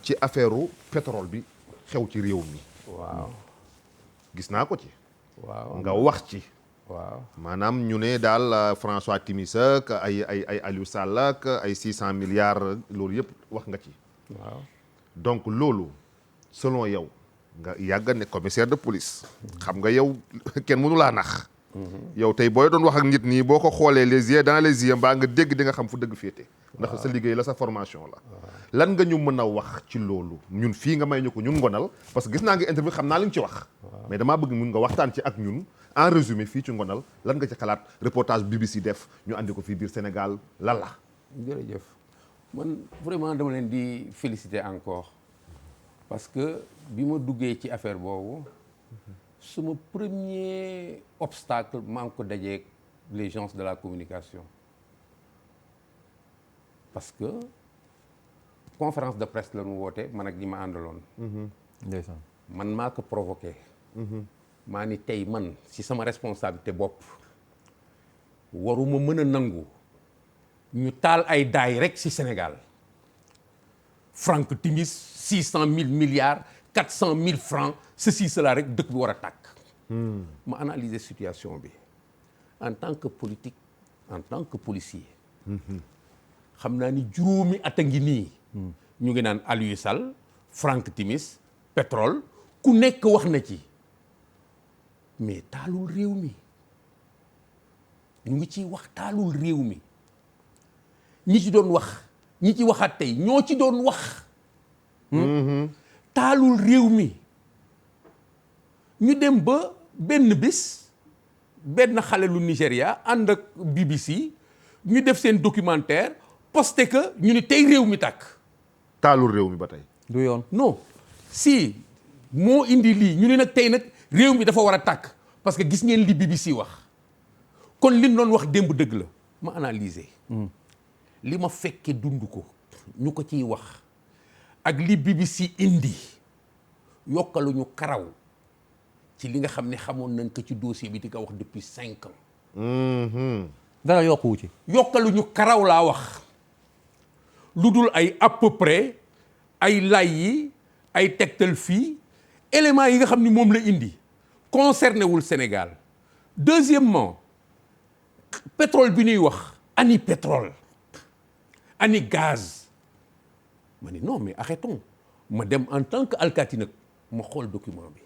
ci affaire pétrole bi xew ci réew mi waaw gis naa ko ci waaw nga wax ci waaw maanaam ñu ne daal François Timis ak ay Aliou Sall ak ay 600 milliards loolu yëpp wax nga ci waaw donc loolu selon yow nga yàgg ne commissaire de police xam nga yow kenn mënu laa nax yow tey booy doon wax ak nit nii boo ko xoolee les yeux dans les yeux mbaa nga dégg di nga xam fu dëgg féete ndax sa liggéey la sa formation la lan nga ñu mën a wax ci loolu ñun fii nga may ñu ko ñun ngonal parce que gis naa nga interview xam naa li nga ci wax mais damaa bëgg mun nga waxtaan ci ak ñun en résumé fii ci ngonal lan nga ci xalaat reportage BBC def ñu andi ko fii biir Sénégal lan la jërëjëf man vraiment dama leen di féliciter encore parce que bi ma duggee ci affaire boobu suma premier obstacle maa ngi ko dajeek les gens de la communication parce que conférence de presse la ñu woote man ak ñi ma àndaloon ndeysaan man maa ko provoqué maa ni tey man ci sama responsabilité bopp waruma mën a nangu ñu taal ay daay rek ci Sénégal Franck Timis 600 000 milliards 400 000 francs ceci cela rek dëkk bi war a tàkk ma analyser situation bi en tant que politique en tant que policier xam naa ni juróomi at a ngi nii ñu ngi naan Aliou Sall Franck Timis pétrole ku nekk wax na ci mais taalul réew mi ñu ngi ciy wax taalul réew mi ñi ci doon wax ñi ci waxaat tey ñoo ci doon wax taalul réew mi ñu dem ba benn bis benn xale lu Nigéria ànd ak BBC ñu def seen documentaire posté que ñu ni tey réew mi tàkk taalul réew mi ba tey du yoon non si moo indi lii ñu ne nag tey nag réew mi dafa war a tàkk parce que gis ngeen li BBC wax kon li ñu doon wax démb dëgg la ma analyser li ma fekke dund ko ñu ko ciy wax ak li BBC indi yokkaluñu karaw ci li nga xam ne xamoon nañ ko ci dossier bi di ko wax depuis 5 ans dara yokkuwu ci yokkaluñu karaw laa wax lu dul ay à peu près ay lay yi ay tegtal fii éléments yi nga xam ni moom la indi concerné wul Sénégal. Deuxièmement pétrole bi ñuy wax ani pétrole ani gaz ma ni non mais arrêtons ma dem en tant que alkaati nag ma xool document bi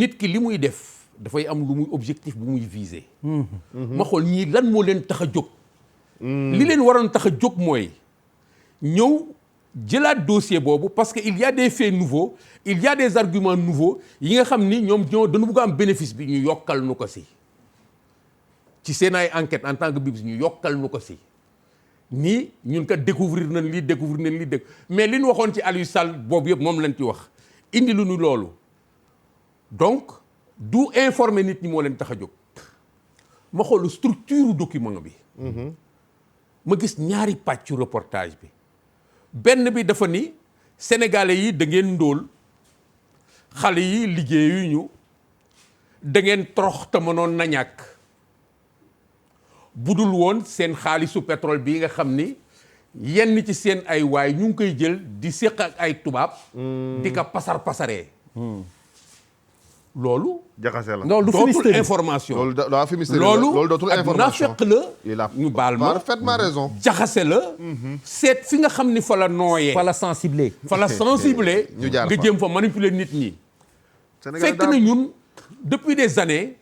nit ki li muy def dafay am lu muy objectif bu muy viser. ma xool ñii lan moo leen tax a jóg. li leen waroon tax a jóg mooy ñëw jëlaat dossier boobu parce que il y a des faits nouveaux il y a des arguments nouveaux yi nga xam ni ñoom dañu bëgg a am bénéfice bi ñu yokkal nu ko si ci seen ay enquête en tant que BBC ñu yokkal nu ko si nii ñun kat découvrir nañ lii mais li ñu waxoon ci Aliou Sall boobu yëpp moom lañ ci wax indi lu ñu loolu donc du informer nit ñi moo leen tax a jóg ma xool structure document bi ma gis ñaari pàccu reportage bi benn bi dafa ni sénégalais yi da ngeen ndóol xale yi liggéeyuñu da ngeen torox te mënoon na ñàkk budul woon seen xaalisu pétrole bii nga xam ni yenn ci seen ay waay ñu ngi koy jël di séq ak ay tubaab di ko pasaree loolu jaxase la loolu dootul information loolu dootul information la ñu baal ma parfaitement raison jaxase la seet fi nga xam ni fa la nooyee fa la sensible nga jëm fa manipuler nit ñi fekk na ñun depuis des années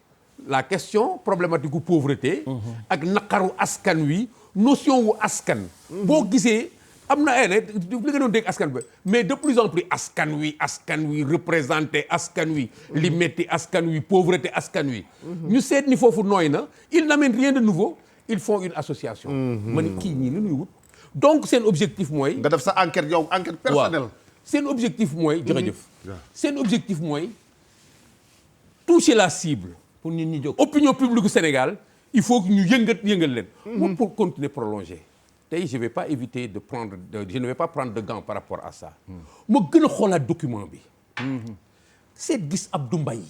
la question problématique gu pauvreté ak naqaru askan wi notion wu askan boo gisee am na ay ne li nga doon dégg askan bi mais de plus en plus askan wi représenté askan wi li metti askan wi pauvreté askan wi ñu seet ni foofu nooy na ils n'amènent rien de nouveau ils font une association ma ni kii ñii li ñuy wut donc seen objectif mooy nga def sa enquête yow enquête personnelle seen objectif mooy jërëjëf seen objectif mooy toucher la cible pour ñun ñu jóg opinion publique du Sénégal il faut que ñu yëngal leen moom pour continuer prolonger tey je ne vais pas prendre de gants par rapport à ça ma gën a xoolaat document bi seet gis Abdou Mbaye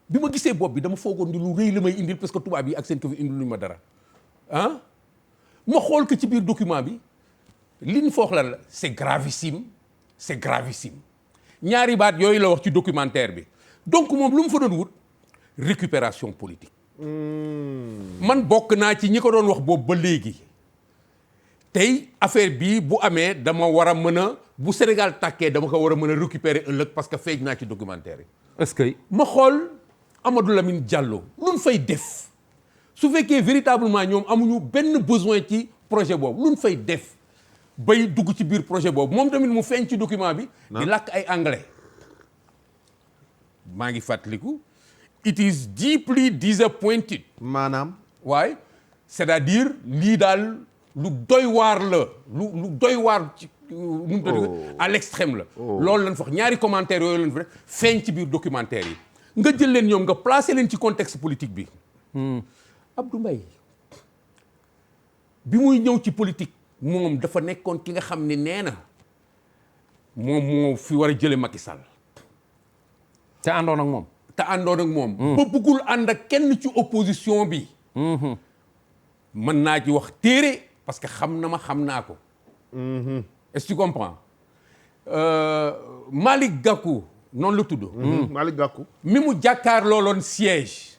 bi ma gisee bopp bi dama foogoon ni lu rëy la may indil parce que tubaab yi ak seen ko fi indil luñu ma dara ma xool ko ci biir document bi li ñu foox la c'est gravissime ñaari baat yooyu la wax ci documentaire bi donc moom lu mu fa doon wut récupération politique man bokk naa ci ñi ko doon wax boobu ba léegi tey affaire bii bu amee dama war a mën a bu Sénégal tàkkee dama ko war a mën a récupérer ëllëg parce que feeñ naa ci documentaire yi. est-ce que ma xool Amadou Lamine Diallo lu ñu fay def su fekkee véritablement ñoom amuñu benn besoin ci projet boobu lu ñu fay def bay dugg ci biir projet boobu moom tamit mu feeñ ci document bi. di làkk ay anglais. maa ngi fàttaliku. It is deeply disappointed. maanaam. waaye c'est-à-dire lii daal lu doy waar la lu doy waar ci nu mu tudd à l'extrême la. loolu lañ fa ñaari commentaires yooyu lañ fa def feeñ ci biir documentaire yi. nga jël leen ñoom nga placer leen ci contexte politique bi. Abdou Mbaye bi muy ñëw ci politique moom dafa nekkoon ki nga xam ne nee na moom moo fi war a jële Macky Sall. te àndoon ak moom. ba bëggul ànd ak kenn ci opposition bi. mën naa ci wax téere parce que xam naa ko. est-ce que tu comprends Malick Gakou noonu la tudd. Malick Gakou. mi mu jàkkaar looloon siège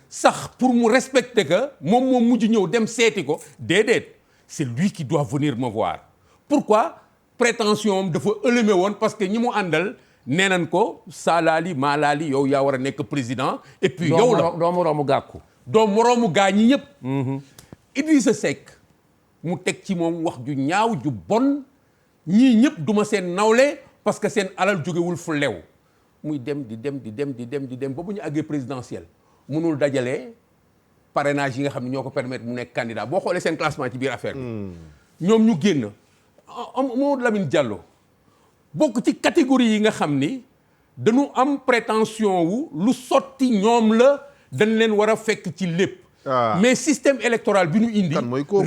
sax pour mu respecter que moom mujj ñëw dem seeti ko déedéet c'est lui qui doit venir me voir. pourquoi prétention am dafa ëlëme woon parce que ñi mu àndal. nee nañ ko saalaali maalaali yow yaa war a nekk président et puis yow la doo moroomu gàkku doo moroomu gaa ñi ñëpp Idrissa Seck mu teg ci moom wax ju ñaaw ju bon ñii ñëpp duma seen nawle parce que seen alal jógewul fu lew muy dem di dem ba bu ñu àggee présidentielle mënul dajale parrainage yi nga xam ne ñoo ko permettre mu nekk candidat boo xoolee seen classement ci biir affaire bi ñoom ñu génn Mamadou Lamine Diallo bokk ci catégorie yi nga xam ni dañu am prétention wu lu sotti ñoom la dañ leen war a fekk ci lépp. mais système électoral bi ñu indi.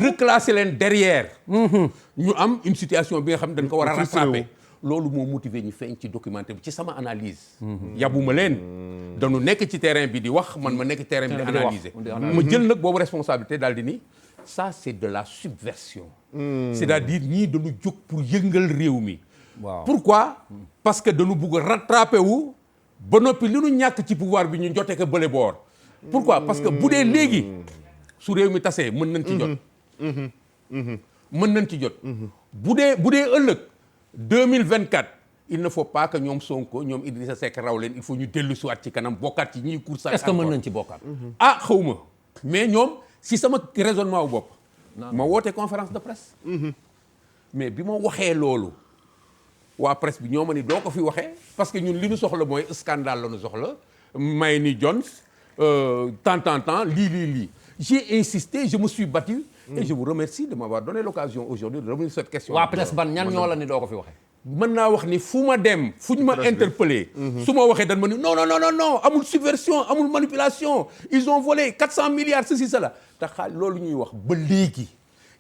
reclasser leen derrière. ñu am une situation bi nga xam ne dañ ko war a rattraper. loolu moo motiver ñu feeñ ci documentaire bi ci sama analyse. yabuma leen. dañu nekk ci terrain bi di wax man ma nekk terrain bi di analyser. ma jël nag boobu responsabilité daal di ni ça c'est de la subversion. c'est-à-dire ñii dañu jóg pour yëngal réew mi. waaw pourquoi parce que dañu bugg a rattrapé wu ba noppi li nu ñàkk ci pouvoir bi ñu jotee ko bële boor pourquoi parce que bu dee léegi su réew mi tasee mën nañ ci jot mën nañ ci jot bu dee ëllëg 2024 il ne faut pas que ñoom Sonko ñoom Idrissa Seck raw leen il faut ñu dellu siwaat ci kanam bokkaat ci ñiy course est-ce que mën nañ ci bokkaat ah xawma mais ñoom si sama raisonnement wu bopp ma woote conférence de presse mais bi ma waxee loolu waa presse bi ñoo ma ni doo ko fi waxee parce que ñun li ñu soxla mooy scandale la ñu soxla may ni Jones temps lii j'ai insisté je me suis battu et je vous remercie de m'avoir donné l'occasion aujourd'hui de revenir sur cette question waa presse ban ñan ñoo la ni doo ko fi waxee mën naa wax ni fu ma dem fu ñu ma interpellé su ma waxee dañ ma ni non amul subversion amul manipulation ils ont volé 400 milliards ceci cela te loolu ñuy wax ba léegi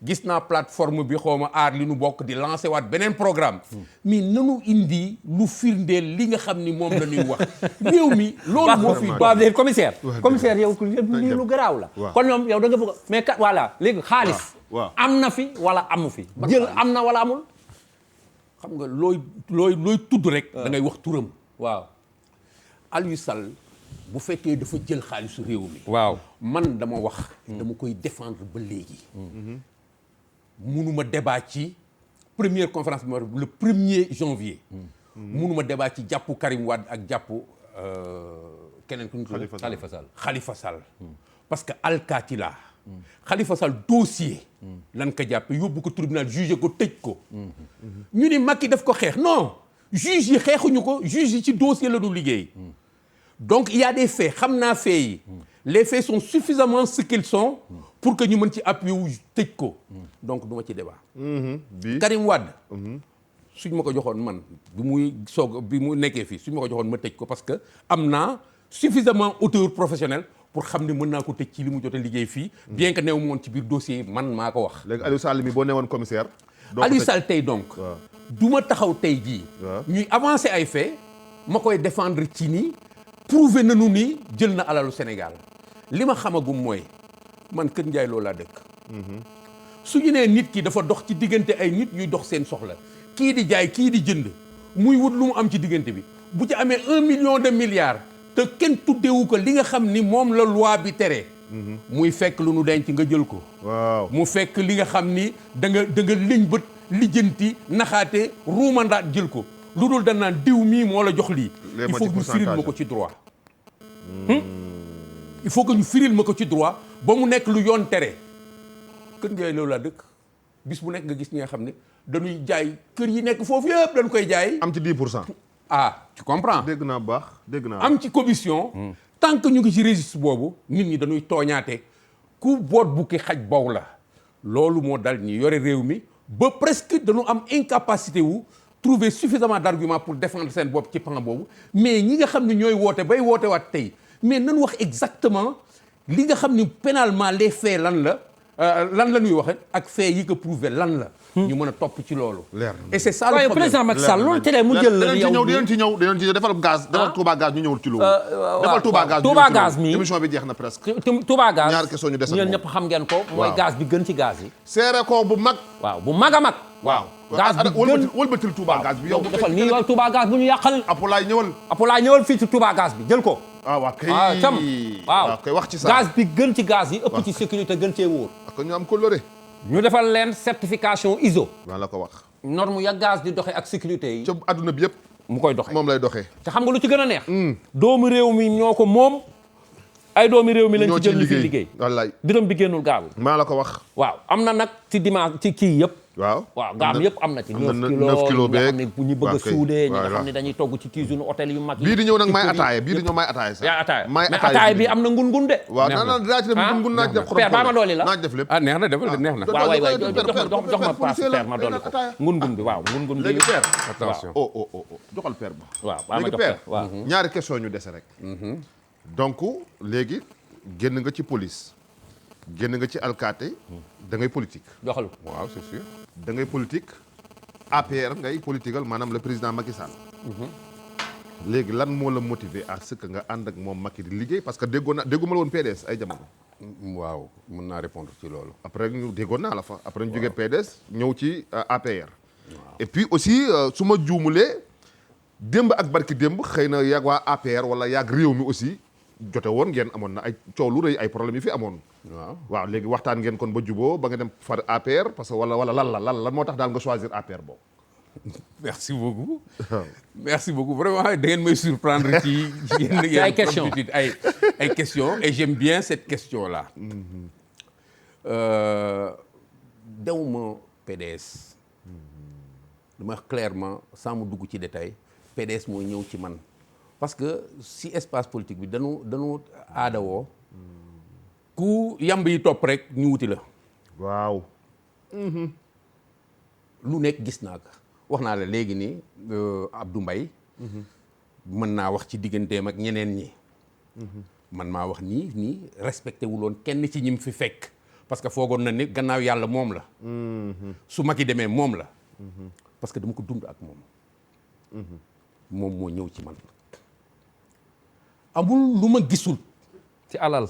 gis naa plateforme bi xawma aar li nu bokk di lancé waat beneen programme mais nanu indi lu firndeel li nga xam ni moom la ñuy wax réew mi loolu moo fi waaw léegi commissaire yow lii lu garaaw la kon ñoom yow da nga bëgg mais kat voilà léegi xaalis am na fi wala amu fi jël am na wala amul xam nga looy tudd rek da ngay wax turam waaw Aliou Sall bu fekkee dafa jël xaalisu réew mi waaw man dama wax dama koy défendre ba léegi munuma débat ci première conférence bi le 1er janvier munuma débat ci jàppu Karim Wade ak jàppu keneen ku ñu Khalifa Sall parce que alkaati la Khalifa Sall dossier lan ko jàppe yóbbu ko tribunal jugé ko tëj ko ñu ni Macky daf ko xeex non juge yi xeexuñu ko juge yi ci dossier la du liggéey donc il y a des faits xam naa faits yi les faits sont suffisamment ce qu'ils sont pour que ñu mën ci appuyer wu tëj ko donc du ma ci débat Karim Wade suñ ma ko joxoon man bi mu nekkee fii suñ ma ko joxoon ma tëj ko parce que am naa suffisamment auteur professionnel pour xam ne mën naa ko tëj ci li mu jot a liggéey fii bien que neew mu woon ci biir dossier yi man maa ko wax léegi Aliou Sall mi boo newoon commissaire Aliou Sall tey donc du ma taxaw tey jii ñuy avancer ay faits ma koy défendre ci nii prouver nañu ni jël na alalu Sénégal li ma xamagum mooy man Kër Ndiaye loolu laa dëkk su ñu nee nit ki dafa dox ci diggante ay nit yuy dox seen soxla kii di jaay kii di jënd muy wut lu mu am ci diggante bi bu ci amee 1 million de milliards te kenn tuddewu ko li nga xam ni moom la loi bi tere muy fekk lu nu denc nga jël ko waaw mu fekk li nga xam ni da nga liñ bët lijjanti naxaate ruumandaat jël ko lu dul dañ naan diw mii moo la jox lii il faut que ñu firil ma ko ci droit il faut que ñu firil ma ko ci droit ba mu nekk lu yoon tere Kër Ndiaye loolu laa dëkk bis bu nekk nga gis ñi nga xam ne dañuy jaay kër yi nekk foofu yëpp dañ koy jaay am ci 10%. Tu comprends dégg naa baax dégg naa am ci commission tant que ñu ngi ci registre boobu nit ñi dañuy tooñaate ku boot bukki xaj bow la loolu moo dal ñi yore réew mi ba presque dañu am incapacité wu trouver suffisamment d'arguments pour défendre seen bopp ci plan boobu mais ñi nga xam ne ñooy woote bay woote waat tey mais nan wax exactement li nga xam ni pénalement les faits lan la ñuy waxe ak faits yi ko prouver lan la ñu mën a topp ci loolu leer et c'est ça le problème président Macky Sall loolu tere mu jël la yow dinañ ci ñëw defal gaz defal Touba gaz ñu ñëwul ci loolu defal Touba gaz mi émission bi jeex na presque Touba gaz ñaar question ñu des ñeen ñëpp xam ngeen ko mooy gaz bi gën ci gaz yi seere ko bu mag waaw bu mag a mag waaw gaz bi gën wëlbatil Touba gaz bi yow defal nii yow Touba gaz bu ñu yàqal Apolaay ñëwal fii ci Touba gaz bi jël ko waaw kay tam waaw kay wax ci ça gaz bi gën ci gaz yi ëpp ci sécurité gën cee wóor ak ñu am coloré ñu defal leen certification ISO waa la ko wax norme ya gaz di doxee ak sécurité yi ca adduna bi yëpp mu koy doxee moom lay doxee te xam nga lu ci gën a neex doomu réew mi ñoo ko moom ay doomi réew mi lañ ci jël ñu fi liggéey wallaay dërëm bi génnul gaawul maa la ko wax waaw am na nag ci dimanche ci kii yëpp waaw gaam yëpp am na ci 9 kilos nga xam ne bu ñu bëgg a suudee ñi nga xam ne dañuy togg ci cuisine hôtel yu mag yi bii di ñëw nag may ataaya sax yaa ataaya mais ataaya bi am na ngun-ngun de waaw naan daa ci def ngun-ngun naa ci def xorom père baa ma dooli la naa ci def lépp neex na defal neex na waaw waay jox ma passe père ma dooli ko ngun-ngun bi waaw ngun-ngun bi léegi père attention joxal père ba waaw baa ma léegi jox père waaw ñaari question ñu dese rek donc léegi génn nga ci police génn nga ci alkaate da ngay politique doxal waaw c'est sûr da ngay politique APR ngay politiqueal maanaam le président Macky Sall léegi lan moo la motiver à ce que nga ànd ak moom Macky di liggéey parce que dégguma la woon PDS ay jamono waaw mën naa répondre ci loolu après ñu déggoon naa la fa après ñu jógee PDS ñëw ci APR et puis aussi su ma juumulee démb ak barki démb xëy na yaag waa APR wala yaag réew mi aussi jote woon ngeen amoon na ay coow lu rëy ay problème yi fi amoon. waaw léegi waxtaan ngeen kon ba juboo ba nga dem far APR parce que wala lan moo tax daal nga choisir APR boobu. merci beaucoup. merci beaucoup vraiment da ngeen may surprendre ci yenn ay questions ay questions et j'aime bien cette question là. dewuma PDS. dama wax clairement sans mu dugg ci détail PDS mooy ñëw ci man parce que si espace politique bi dañu aadawoo ku yamb yi topp rek ñu wuti la. waaw. lu nekk gis naa ko wax naa la léegi ni Abdou Mbaye mën naa wax ci digganteem ak ñeneen ñi. man maa wax nii respecté wuloon kenn ci ñim fi fekk parce que foogoon na ni gannaaw yàlla moom la. su Macky demee moom la. parce que dama ko dund ak moom. moom moo ñëw ci man. amul lu ma gisul. ci alal.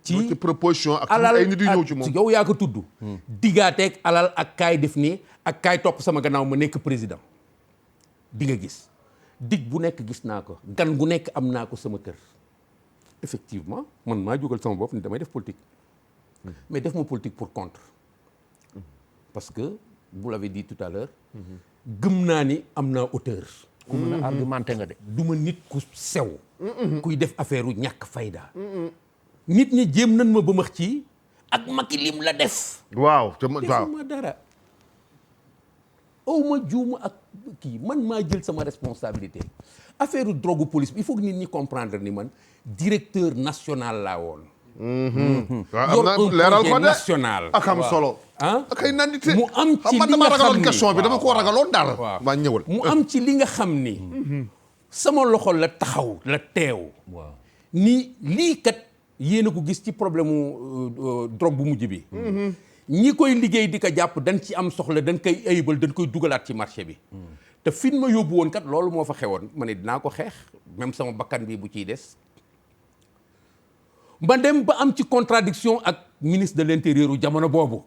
ci proposition ak ay nit yu ñëw ci moom yow yaa ko tudd. digaateeg alal ak kaay def nii ak kaay topp sama gannaaw ma nekk président. di nga gis dig bu nekk gis naa ko gan gu nekk am naa ko sama kër. effectivement man maa jógal sama bopp ni damay def politique. mais def ma politique pour contre. parce que vous l'avez dit tout à l'heure gëm naa ni am naa hauteur. ku mën a argumenté nga de. du ma nit ku sew. kuy def affaire u ñàkk fayda. nit ñi jéem nañ ma ba max ci ak Macky lim la def. waaw defuma dara. aw ma juuma ak kii man maa jël sama responsabilité. affaire u drogue police bi il faut que nit ñi comprendre ni man directeur national laa woon. waaw am na leeral ko de national. ak am solo. ak ay nandite mu am ci li dama nga xam ragaloon ni question bi dama ko ragaloon daal. maa ñëwal mu am ci li nga xam ni. sama loxo la taxaw la teew. waaw ni lii kat yéen a ko gis ci problème mu drogue bu mujj bi. ñi koy liggéey di ko jàpp dañ ci am soxla dañ koy ayibal dañ koy dugalaat ci marché bi. te fin ma yóbbu woon kat loolu moo fa xewoon ma ne dinaa ko xeex même sama bakkan bi bu ciy des. ba dem ba am ci contradiction ak ministre de l'intérieur jamono boobu.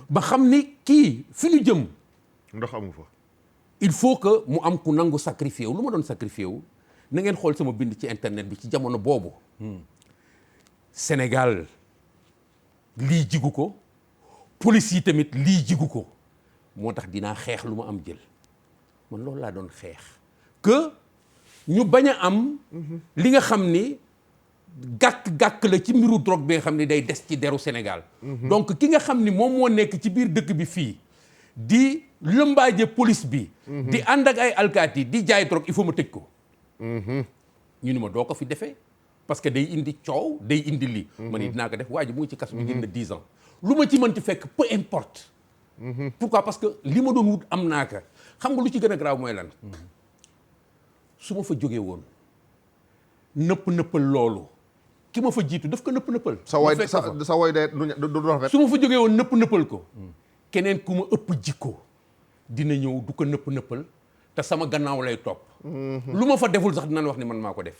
ba xam ni kii fi ñu jëm. ndox amu fa. il faut que mu am ku nangu sacrifié wu lu ma doon sacrifié wu na ngeen xool sama bind ci internet bi ci jamono boobu. Sénégal lii jigu ko police yi tamit lii jigu ko moo tax dinaa xeex lu ma am jël man loolu laa doon xeex. que ñu bañ a am. li nga xam ni. gàkk-gàkk la ci mbiru drogue bi nga xam ne day des ci deru Sénégal. donc ki nga xam ni moom moo nekk ci biir dëkk bi fii di lëmbaaje police bi. di ànd ak ay alkaati di jaay drogue il faut ma tëj ko. ñu ni ma doo ko fi defee parce que day indi coow day indi lii. ma ni dinaa ko def waa ji mu ngi ci kaso bi génn 10 ans. lu ma ci mënti fekk peu importe. pourquoi parce que li ma doon wut am naa ko xam nga lu ci gën a garaaw mooy lan. su ma fa jógee woon nëppal loolu. ki ma fa jiitu daf ko nëppal. sa way de du rafet. su ma fa jógee woon nëppal ko. keneen ku ma ëpp jikko dina ñëw du ko nëppal te sama gannaaw lay topp. lu ma fa deful sax dinañ wax ni man maa ko def.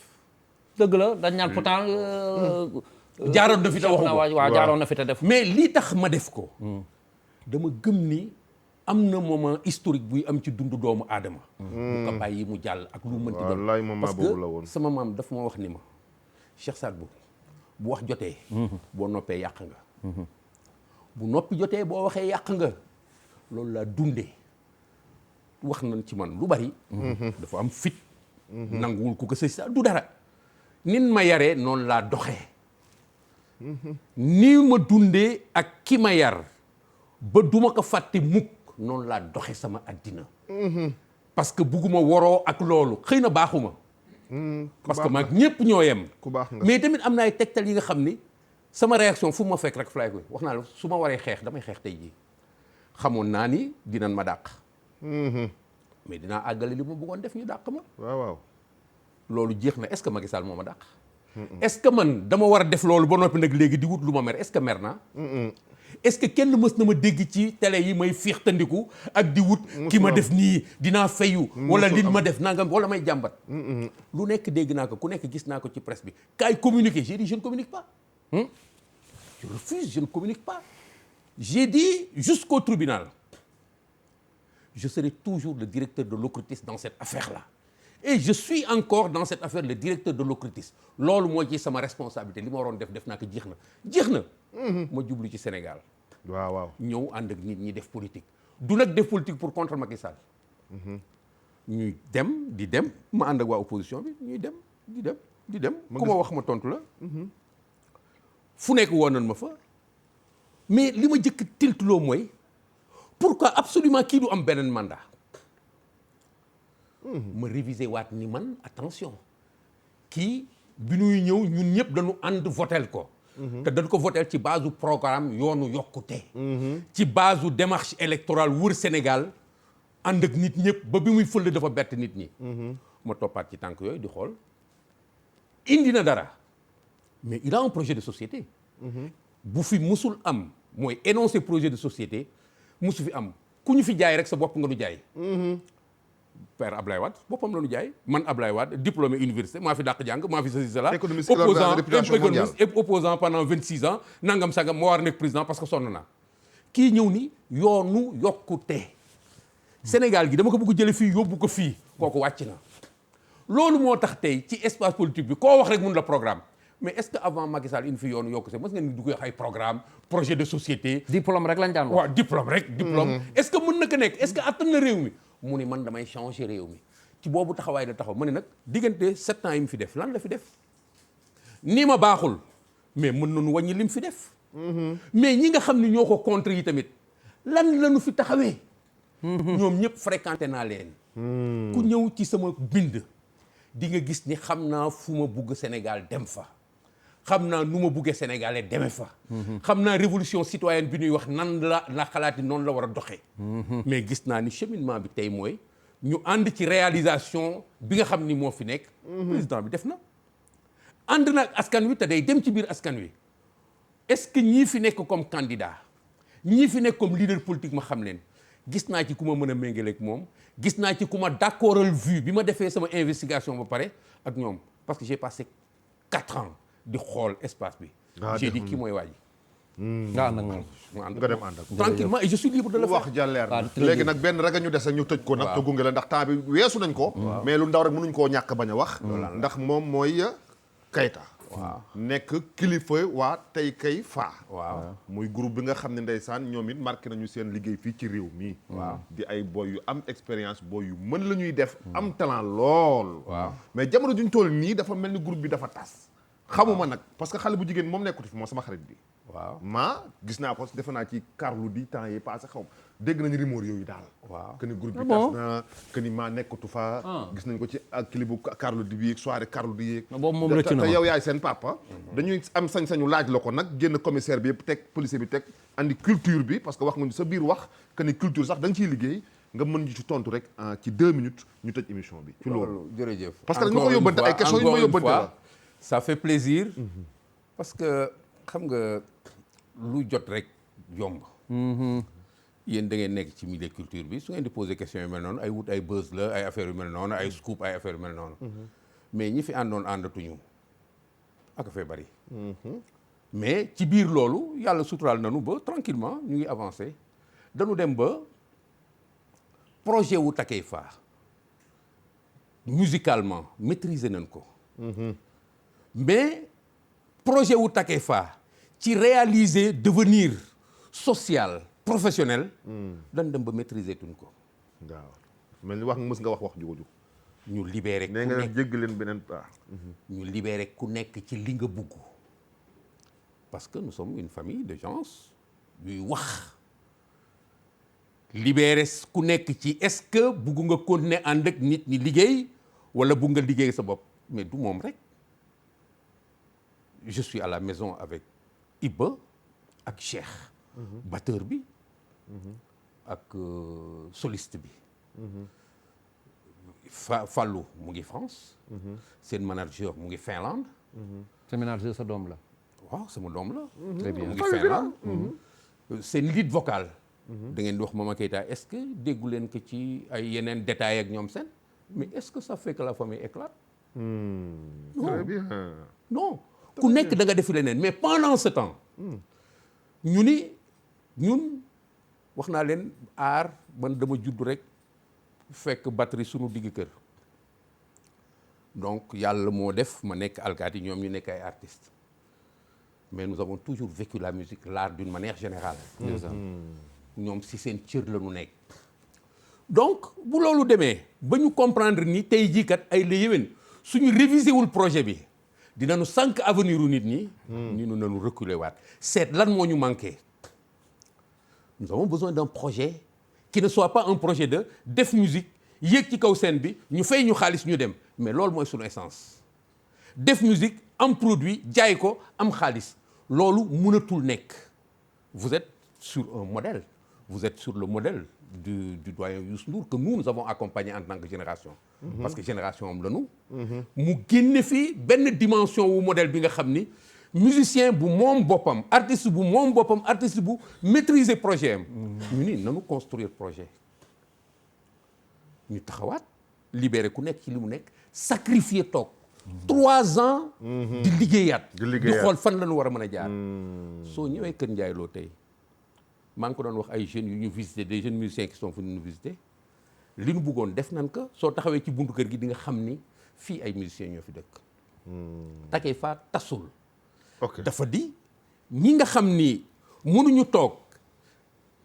dëgg la dañ ñaan pourtant. jaaroon na fi te waxu ko waaw jaaroon na fi te def. mais lii tax ma def ko. dama gëm ni am na moment historique buy am ci dundu doomu aadama. bu ko bàyyi mu jàll ak lu mënti doon. wallaay moment boobu la woon parce que sama maam daf ma wax ni ma Cheikh Sadbou bu wax jotee. boo noppee yàq nga. bu noppi jotee boo waxee yàq nga. loolu laa dundee wax nañ ci man lu bari. dafa am fit. nanguwul ku ko sëy sa du dara. nin ma yaree noonu laa doxee. ni ma dundee ak ki ma yar ba duma ko fàtte mukk noonu laa doxe sama àddina. parce que bugguma woroo ak loolu xëy na baaxuma. parce que maag ñëpp ñoo yem. ku baax nga mais tamit am na ay tegtal yi nga xam ni sama réaction fu ma fekk rek fly koy wax naa la su ma waree xeex damay xeex tey jii xamoon naa ni dinañ ma dàq. mais dinaa àggale li ma bëggoon def ñu dàq ma. waaw. loolu jeex na est-ce que Macky Sall moo ma dàq. est-ce que man dama war a def loolu ba noppi nag léegi di wut lu ma mer est-ce que mer naa. est-ce que kenn mës na ma dégg ci télé yi may fiixtandiku ak di wut ki ma def nii dinaa fayu wala lin ma def nangam wala may jàmbat. lu nekk dégg naa ko ku nekk gis naa ko ci presse bi kaay communiquer j'ai dit je ne communique pas. je refuse je ne communique pas. j'ai dit jusqu'au tribunal je serai toujours le directeur de l'OCRTIS dans cette affaire-là. Et je suis encore dans cette affaire le directeur de l'OCRTIS. loolu moo ci sama responsabilité li ma waroon def naa ko jeex na ma jublu ci Sénégal. waaw ñëw ànd ak nit ñi def politique. du nag def politique pour contre Macky Sall. ñuy dem ma ànd ak waa opposition bi ñuy dem di dem ku ma wax ma tontu la. fu nekk woon nañ ma fa. mais li ma jëkk tiltuloo mooy pourquoi absolument kii du am beneen mandat. ma réviser waat ni man attention kii bi ñuy ñëw ñun ñëpp dañu ànd votel ko. te dañ ko votel ci base du programme yoonu yokkute. ci base du démarche électorale wër Sénégal ànd ak nit ñëpp ba bi muy fël dafa bett nit ñi. ma toppaat ci tànk yooyu di xool indi na dara mais il a un projet de société. bu fi musul am mooy énoncer projet de société musu fi am ku ñu fi jaay rek sa bopp nga nu jaay. Père Ablaye Wade boppam la ñu jaay man Ablaye Wade diplômé université maa fi dàq jàng maa fi ceci cela opposant pendant 26 ans nangam sangam moo war a nekk président parce que sonn naa kii ñëw ni yoonu yokkute Sénégal gi dama ko bëgg jële fii yóbbu ko fii kooku wàcc na loolu moo tax tey ci espace politique bi koo wax rek mun la programme mais est-ce que avant Macky Sall in fi yoonu yokkute mos ngeen du koy wax ay programme projet de société diplôme rek lañ daan wax waaw diplôme est-ce que mën na ko nekk est-ce que attan na réew mi mu ni man damay changer réew mi ci boobu taxawaay la taxaw ma ne nag diggante 7 ans yi mu fi def lan la fi def nii ma baaxul mais mën nañu wàññi lim fi def mais ñi nga xam ne ñoo ko contre yi tamit lan lañu fi taxawee ñoom ñëpp fréquenté naa leen ku ñëw ci sama bind di nga gis ni xam naa fu ma bugg Sénégal dem fa xam naa nu ma buggee Sénégalais deme fa xam naa révolution citoyenne bi ñuy wax nan la xalaati noonu la war a doxee mais gis naa ni cheminement bi tey mooy ñu ànd ci réalisation bi nga xam ni moo fi nekk président bi def na ànd na ak askan wi te day dem ci biir askan wi est-ce que ñii fi nekk comme candidat ñii fi nekk comme leader politique ma xam leen gis naa ci ku ma mën a méngaleeg moom gis naa ci ku ma d'accordal vue bi ma defee sama investigation ba pare ak ñoom parce que j'ai passé 4 ans di xool espace bi. j'ai dit kii mooy waa ji. nga ànd ak moom. nga dem ànd ak moom tranquillement et je suis libre de le faire. wax jàlleer na léegi nag benn rek ñu des ñu tëj ko nag te gunge la ndax temps bi weesu nañ ko. mais lu ndaw rek mënuñ koo ñàkk bañ a wax. ndax moom mooy Keita. waaw nekk kilifa waa tey kay faa. waaw muy groupe bi nga xam ne ndeysaan ñoom it marqué nañu seen liggéey fii ci réew mi. waaw di ay boy yu am expérience boy yu mën la ñuy def. am talent lool. waaw mais jamono juñ toll nii dafa mel ni groupe bi dafa tas. xamuma nag parce que xale bu jigéen moom nekkuti fi moom sama xarit bi. waaw gis naa ko defe naa ci Carlou di temps yi passé xaw ma dégg nañu rumeur yooyu daal. waaw que ni groupe bi tas na que ni maa nekkatu fa. gis nañ ko ci ak clip bu Carlou di bi yeeg soirée Carlou di yeeg. boobu moom rëcc na te yow yaay seen papa. dañuy am sañ-sañu laaj la ko nag génn commissaire bi yëpp teg policier bi teg andi culture bi parce que wax nga ñu sa biir wax que ni culture sax da nga ciy liggéey nga mën ñu ci tontu rek ci 2 minutes ñu tëj émission bi. ci loolu jërëjëf. parce que dañu ma ko yóbbante ay questions yu ma yóbbante la. ça fait plaisir parce que xam nga lu jot rek yomb. yéen da ngeen nekk ci milieu culture bi su ngeen di poser question yu mel noonu ay wut ay buzz la ay affaires yu mel noonu ay scoop ay affaires yu mel noonu. mais ñi fi àndoon àndatuñu ak fee bari. mais ci biir loolu yàlla suturaal nañu ba tranquillement ñu ngi avancé dañu dem ba projet wu Takeifa musicalement maîtriser nañ ko. mais projet wu Takeifa ci réaliser devenir social professionnel dañ dem ba maîtriser tuñ ko. waaw mel ni wax mës nga wax jooju. ñu libéré ku nekk nee nga jégg leen beneen ñu libéré ku nekk ci li nga bugg parce que nous sommes une famille de gens yuy wax libéré ku nekk ci est-ce que bugg nga continuer ànd ak nit ñi liggéey wala bugg nga liggéey sa bopp mais du moom rek. je suis à la maison avec Iba ak Cheikh batteur bi ak soliste bi Fallou mu ngi France seen manager mu ngi Finlande seen manager sa doom la waaw sama doom la très bien mu ngi Finlande seen lead vocal da ngeen di wax Mama Keita est-ce que déggu leen ko ci ay yeneen détails ak ñoom seen mais est-ce que ça fait que la famille éclate très bien non ku nekk da nga defi leneen mais pendant ce temps ñu ni ñun wax naa leen aar man dama judd rek fekk batterie sunu digg kër donc yàlla moo def ma nekk alkaati ñoom ñu nekk ay artistes mais nous avons toujours vécu la musique l'art d'une manière générale ñoom si seen cër la ñu nekk donc bu loolu demee ba ñu comprendre ni tey jii kat ay la yéwén suñu réviser wul projet bi dinañu sànq avenir u nit ñi ñu nañu reculer waat seet lan moo ñu manqué nous avons besoin d'un projet qui ne soit pas un projet de def musique yéeg ci kaw scène bi ñu fay ñu xaalis ñu dem mais loolu mooy suñu essence def musique am produit jaay ko am xaalis loolu mënatul nekk vous êtes sur un modèle vous êtes sur le modèle du doyen Youssou Ndour que nous avons accompagné en tant que génération parce que génération am la ñu mu génne fii benn dimension wu modèle bi nga xam ni musicien bu moom boppam artiste bu moom boppam artiste bu maîtriser projet am ñu ni nanu construire projet ñu taxawaat libéré ku nekk ci li mu nekk sacrifier toog 3 ans di liggéeyaat di xool fan la ñu war a mën a jaar soo ñëwee Kër Ndiaye Lo tey maa ngi ko doon wax ay jeunes yu ñu visité des jeunes musiciens qui sont venus nous visiter li ñu bëggoon def nan ko soo taxawee ci buntu kër gi di nga xam ni fii ay musiciens ñoo fi dëkk takee fa tasul dafa di ñi nga xam ni mënuñu toog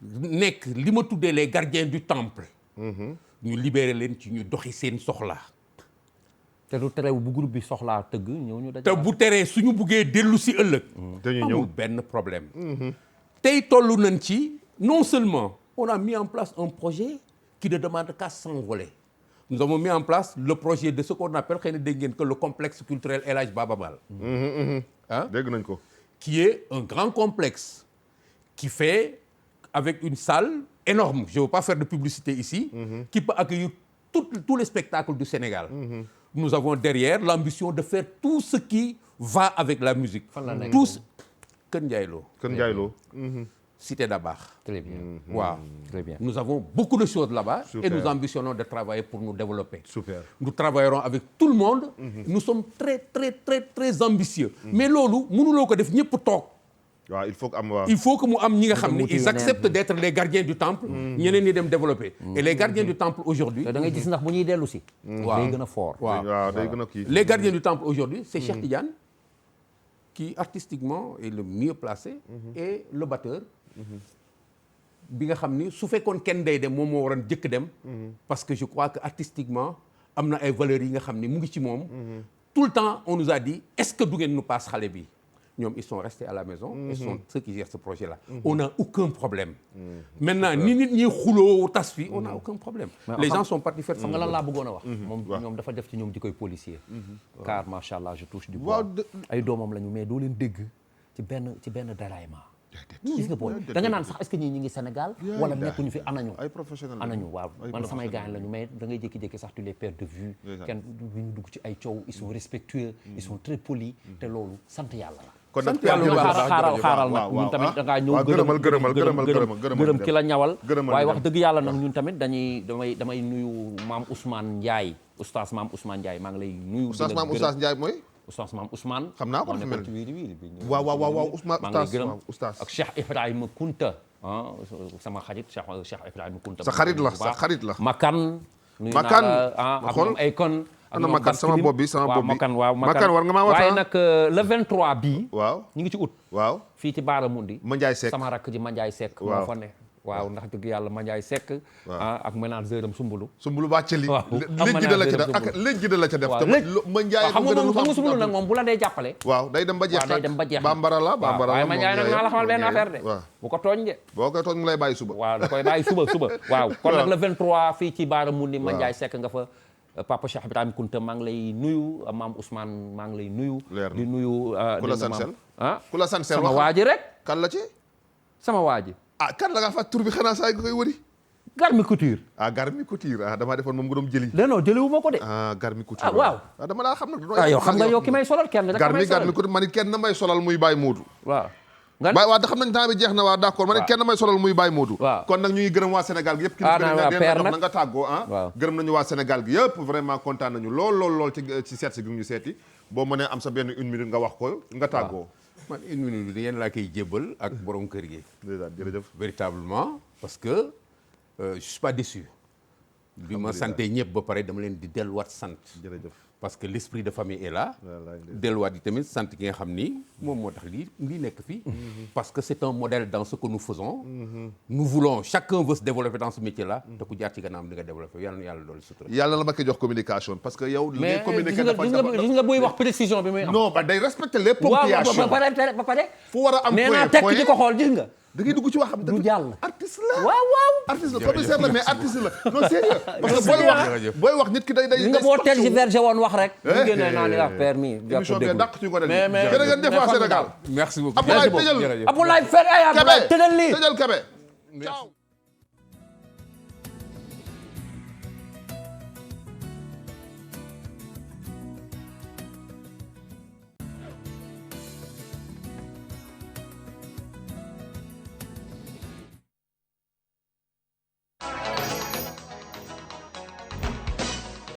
nekk li ma tuddee les gardiens du temple ñu libéré leen ci ñu doxi seen soxla te du tere bu groupe bi soxlaa tëgg ñëw ñu te bu teree suñu buggee dellu si ëllëg amul benn problème tey toll nañ ci non seulement on a mis en place un projet qui ne demande qu'à s'envoler nous avons mis en place le projet de ce qu'on appelle xëy na dégg ngeen que le complexe culturel El Hadj Baba Mal ah dégg nañ ko qui est un grand complexe qui fait avec une salle énorme je ne veux pas faire de publicité ici qui peut accueillir tous les spectacles du Sénégal nous avons derrière l'ambition de faire tout ce qui va avec la musique tous Kër Ndiaye Lo Kër Ndiaye Lo Cité Dabakh très bien waaw très bien nous avons beaucoup de choses là-bas Super. et nous ambitionnons de travailler pour nous développer super nous travaillerons avec tout le monde nous sommes très très très très ambitieux mais loolu mënuloo ko def ñëpp toog waaw il faut que am waaw il faut que mu am ñi nga xam ne ils acceptent d'être les gardiens du temple ñeneen ñi dem développer et les gardiens du temple aujourd'hui te da ngay gis ndax bu ñuy dellu si day gën a fort waaw day gën a kii les gardiens du temple aujourd'hui c'est Cheikh Tidiane qui artistiquement est le mieux placé et le batteur bi nga xam ni su fekkoon kenn day dem moom moo waroon jëkk dem parce que je crois que artistiquement am na ay valeurs yi nga xam ni mu ngi ci moom tout le temps on nous a dit est-ce que du ngeen nu passe xale bi ñoom ils sont restés à la maison et sont ceux qui gèrent ce projet là on n'a aucun problème maintenant ni nit ñi xuloo tas fi on n'a aucun problème les gens sont partis faire xam nga lan laa bëggoon a wax moom ñoom dafa def ci ñoom di koy policier car macha allah je touche du bois ay doomam lañu mais doo leen dégg ci benn déraillement gis nga booy da nga naan sax est-ce que ñii ñi ngi Sénégal wala nekkuñu fi anañu ay professionnels anañu waaw man samay gaañ lañu mais da ngay jékki-jékki sax tu les perds de vue kenn du ñu dugg ci ay coow ils sont respectueux ils sont très polis te loolu sant yàlla la kon nag xaaral nag ñun tamit da ngaa ñëw gërëm ki la ñawal waaye wax dëgg yàlla nag ñun tamit damay nuyu maam Ousmane Ndiaye oustaz maam Ousmane Ndiaye maa ngi lay nuyu oustaz maam Oustaz Ndiaye mooy oustaz maam Ousmane xam naa ko moo dafa mel nekkoon ci wiiri wiiri bi waaw Ousmane maa ngi lay gërëm oustaz ak Cheikh Ibrahima Kounta sama xarit Cheikh Ibrahima Kounta sa xarit la Makan nuyu Makan naa la ak ñoom ay kon ana Makan sama bopp bi Makan waaw Makan war nga maa waaye nag le 23 bii waaw ñu ngi ci août waaw fii ci Baara Mundi Mandiaye Seck sama rakk ji Mandiaye Seck moo fa ne waaw ndax dëgg yàlla Mandiaye Seck ak manager am Sumbulu bàccali léegi da la ca def ak léegi da la ca def Mandiaye xam nga Sumbulu nag moom bu la dee jàppale waaw day dem ba jeex day dem ba jeex bambara la waaye Mandiaye nag naa la xamal benn affaire de bu ko tooñ de boo koy tooñ mu lay bàyyi suba waaw da koy bàyyi suba waaw kon nag le 23 fii ci Baara Mundi Mandiaye Seck nga fa Papa Cheikh Ibrahima Kounta maa ngi lay nuyu maam Ousmane maa ngi lay nuyu di nuyu ku la sansel ku la sansel sama waa ji rek kan la ci sama waa ji kan la nga fa tur bi xanaa saa nga koy wëri Garmi Couture Garmi Couture damaa defoon moom nga doon jëli non jëliwu ma ko de Garmi Couture waaw dama laa xam nag yow xam nga yow ki may solal kenn rek Garmi Couture man it kenn na may solal muy Baye Modou waaw waaw da xam nañ temps bi jeex na waa d'accord man it kenn may solal muy Baye Modou kon nag ñu ngi gërëm waa Sénégal gi yëpp na nga tàggoo gërëm nañu waa Sénégal gi yëpp vraiment kontaan nañu lool ci seet si gi ñu seeti boo mënee am sa benn 1 minute nga wax ko nga tàggoo man 1 minute bi yéen laa koy jébbal ak borom kër gi jërëjëf véritablement parce que je suis pas déçu. bi ma sante ñëpp ba pare dama leen di delluwaat sant. jërëjëf. parce que l'esprit de famille est là. delluwaat yi tamit sant ki nga xam ni moom moo tax lii nekk fii. parce que c'est un modèle dans ce que nous faisons. nous voulons chacun veut se développer dans ce métier là. te ku jaar ci gannaam di nga développer yàlla na yàlla doole sutura. yàlla la ma koy jox communication parce que yow. li ngay communiquer gis nga booy wax précision bi muy am. non ba day respecter les ponctuations. ba pare. fu war a am nee naa tekk di ko xool gis nga. da ngay dugg ci wax xam du jàll. artiste la waaw. artiste la commissaire la mais artiste la non sérieux parce que booy wax nit ki day nga boo tergiversé woon wax rek. bu génnee naa ni la permis. émission bi dàq ci ko def mais jërë ngeen jëf waa Sénégal. merci beaucoup Abdoulaye tëjal Abdoulaye Fer ay Abdoulaye tëjal lii tëjal Kébé ciao.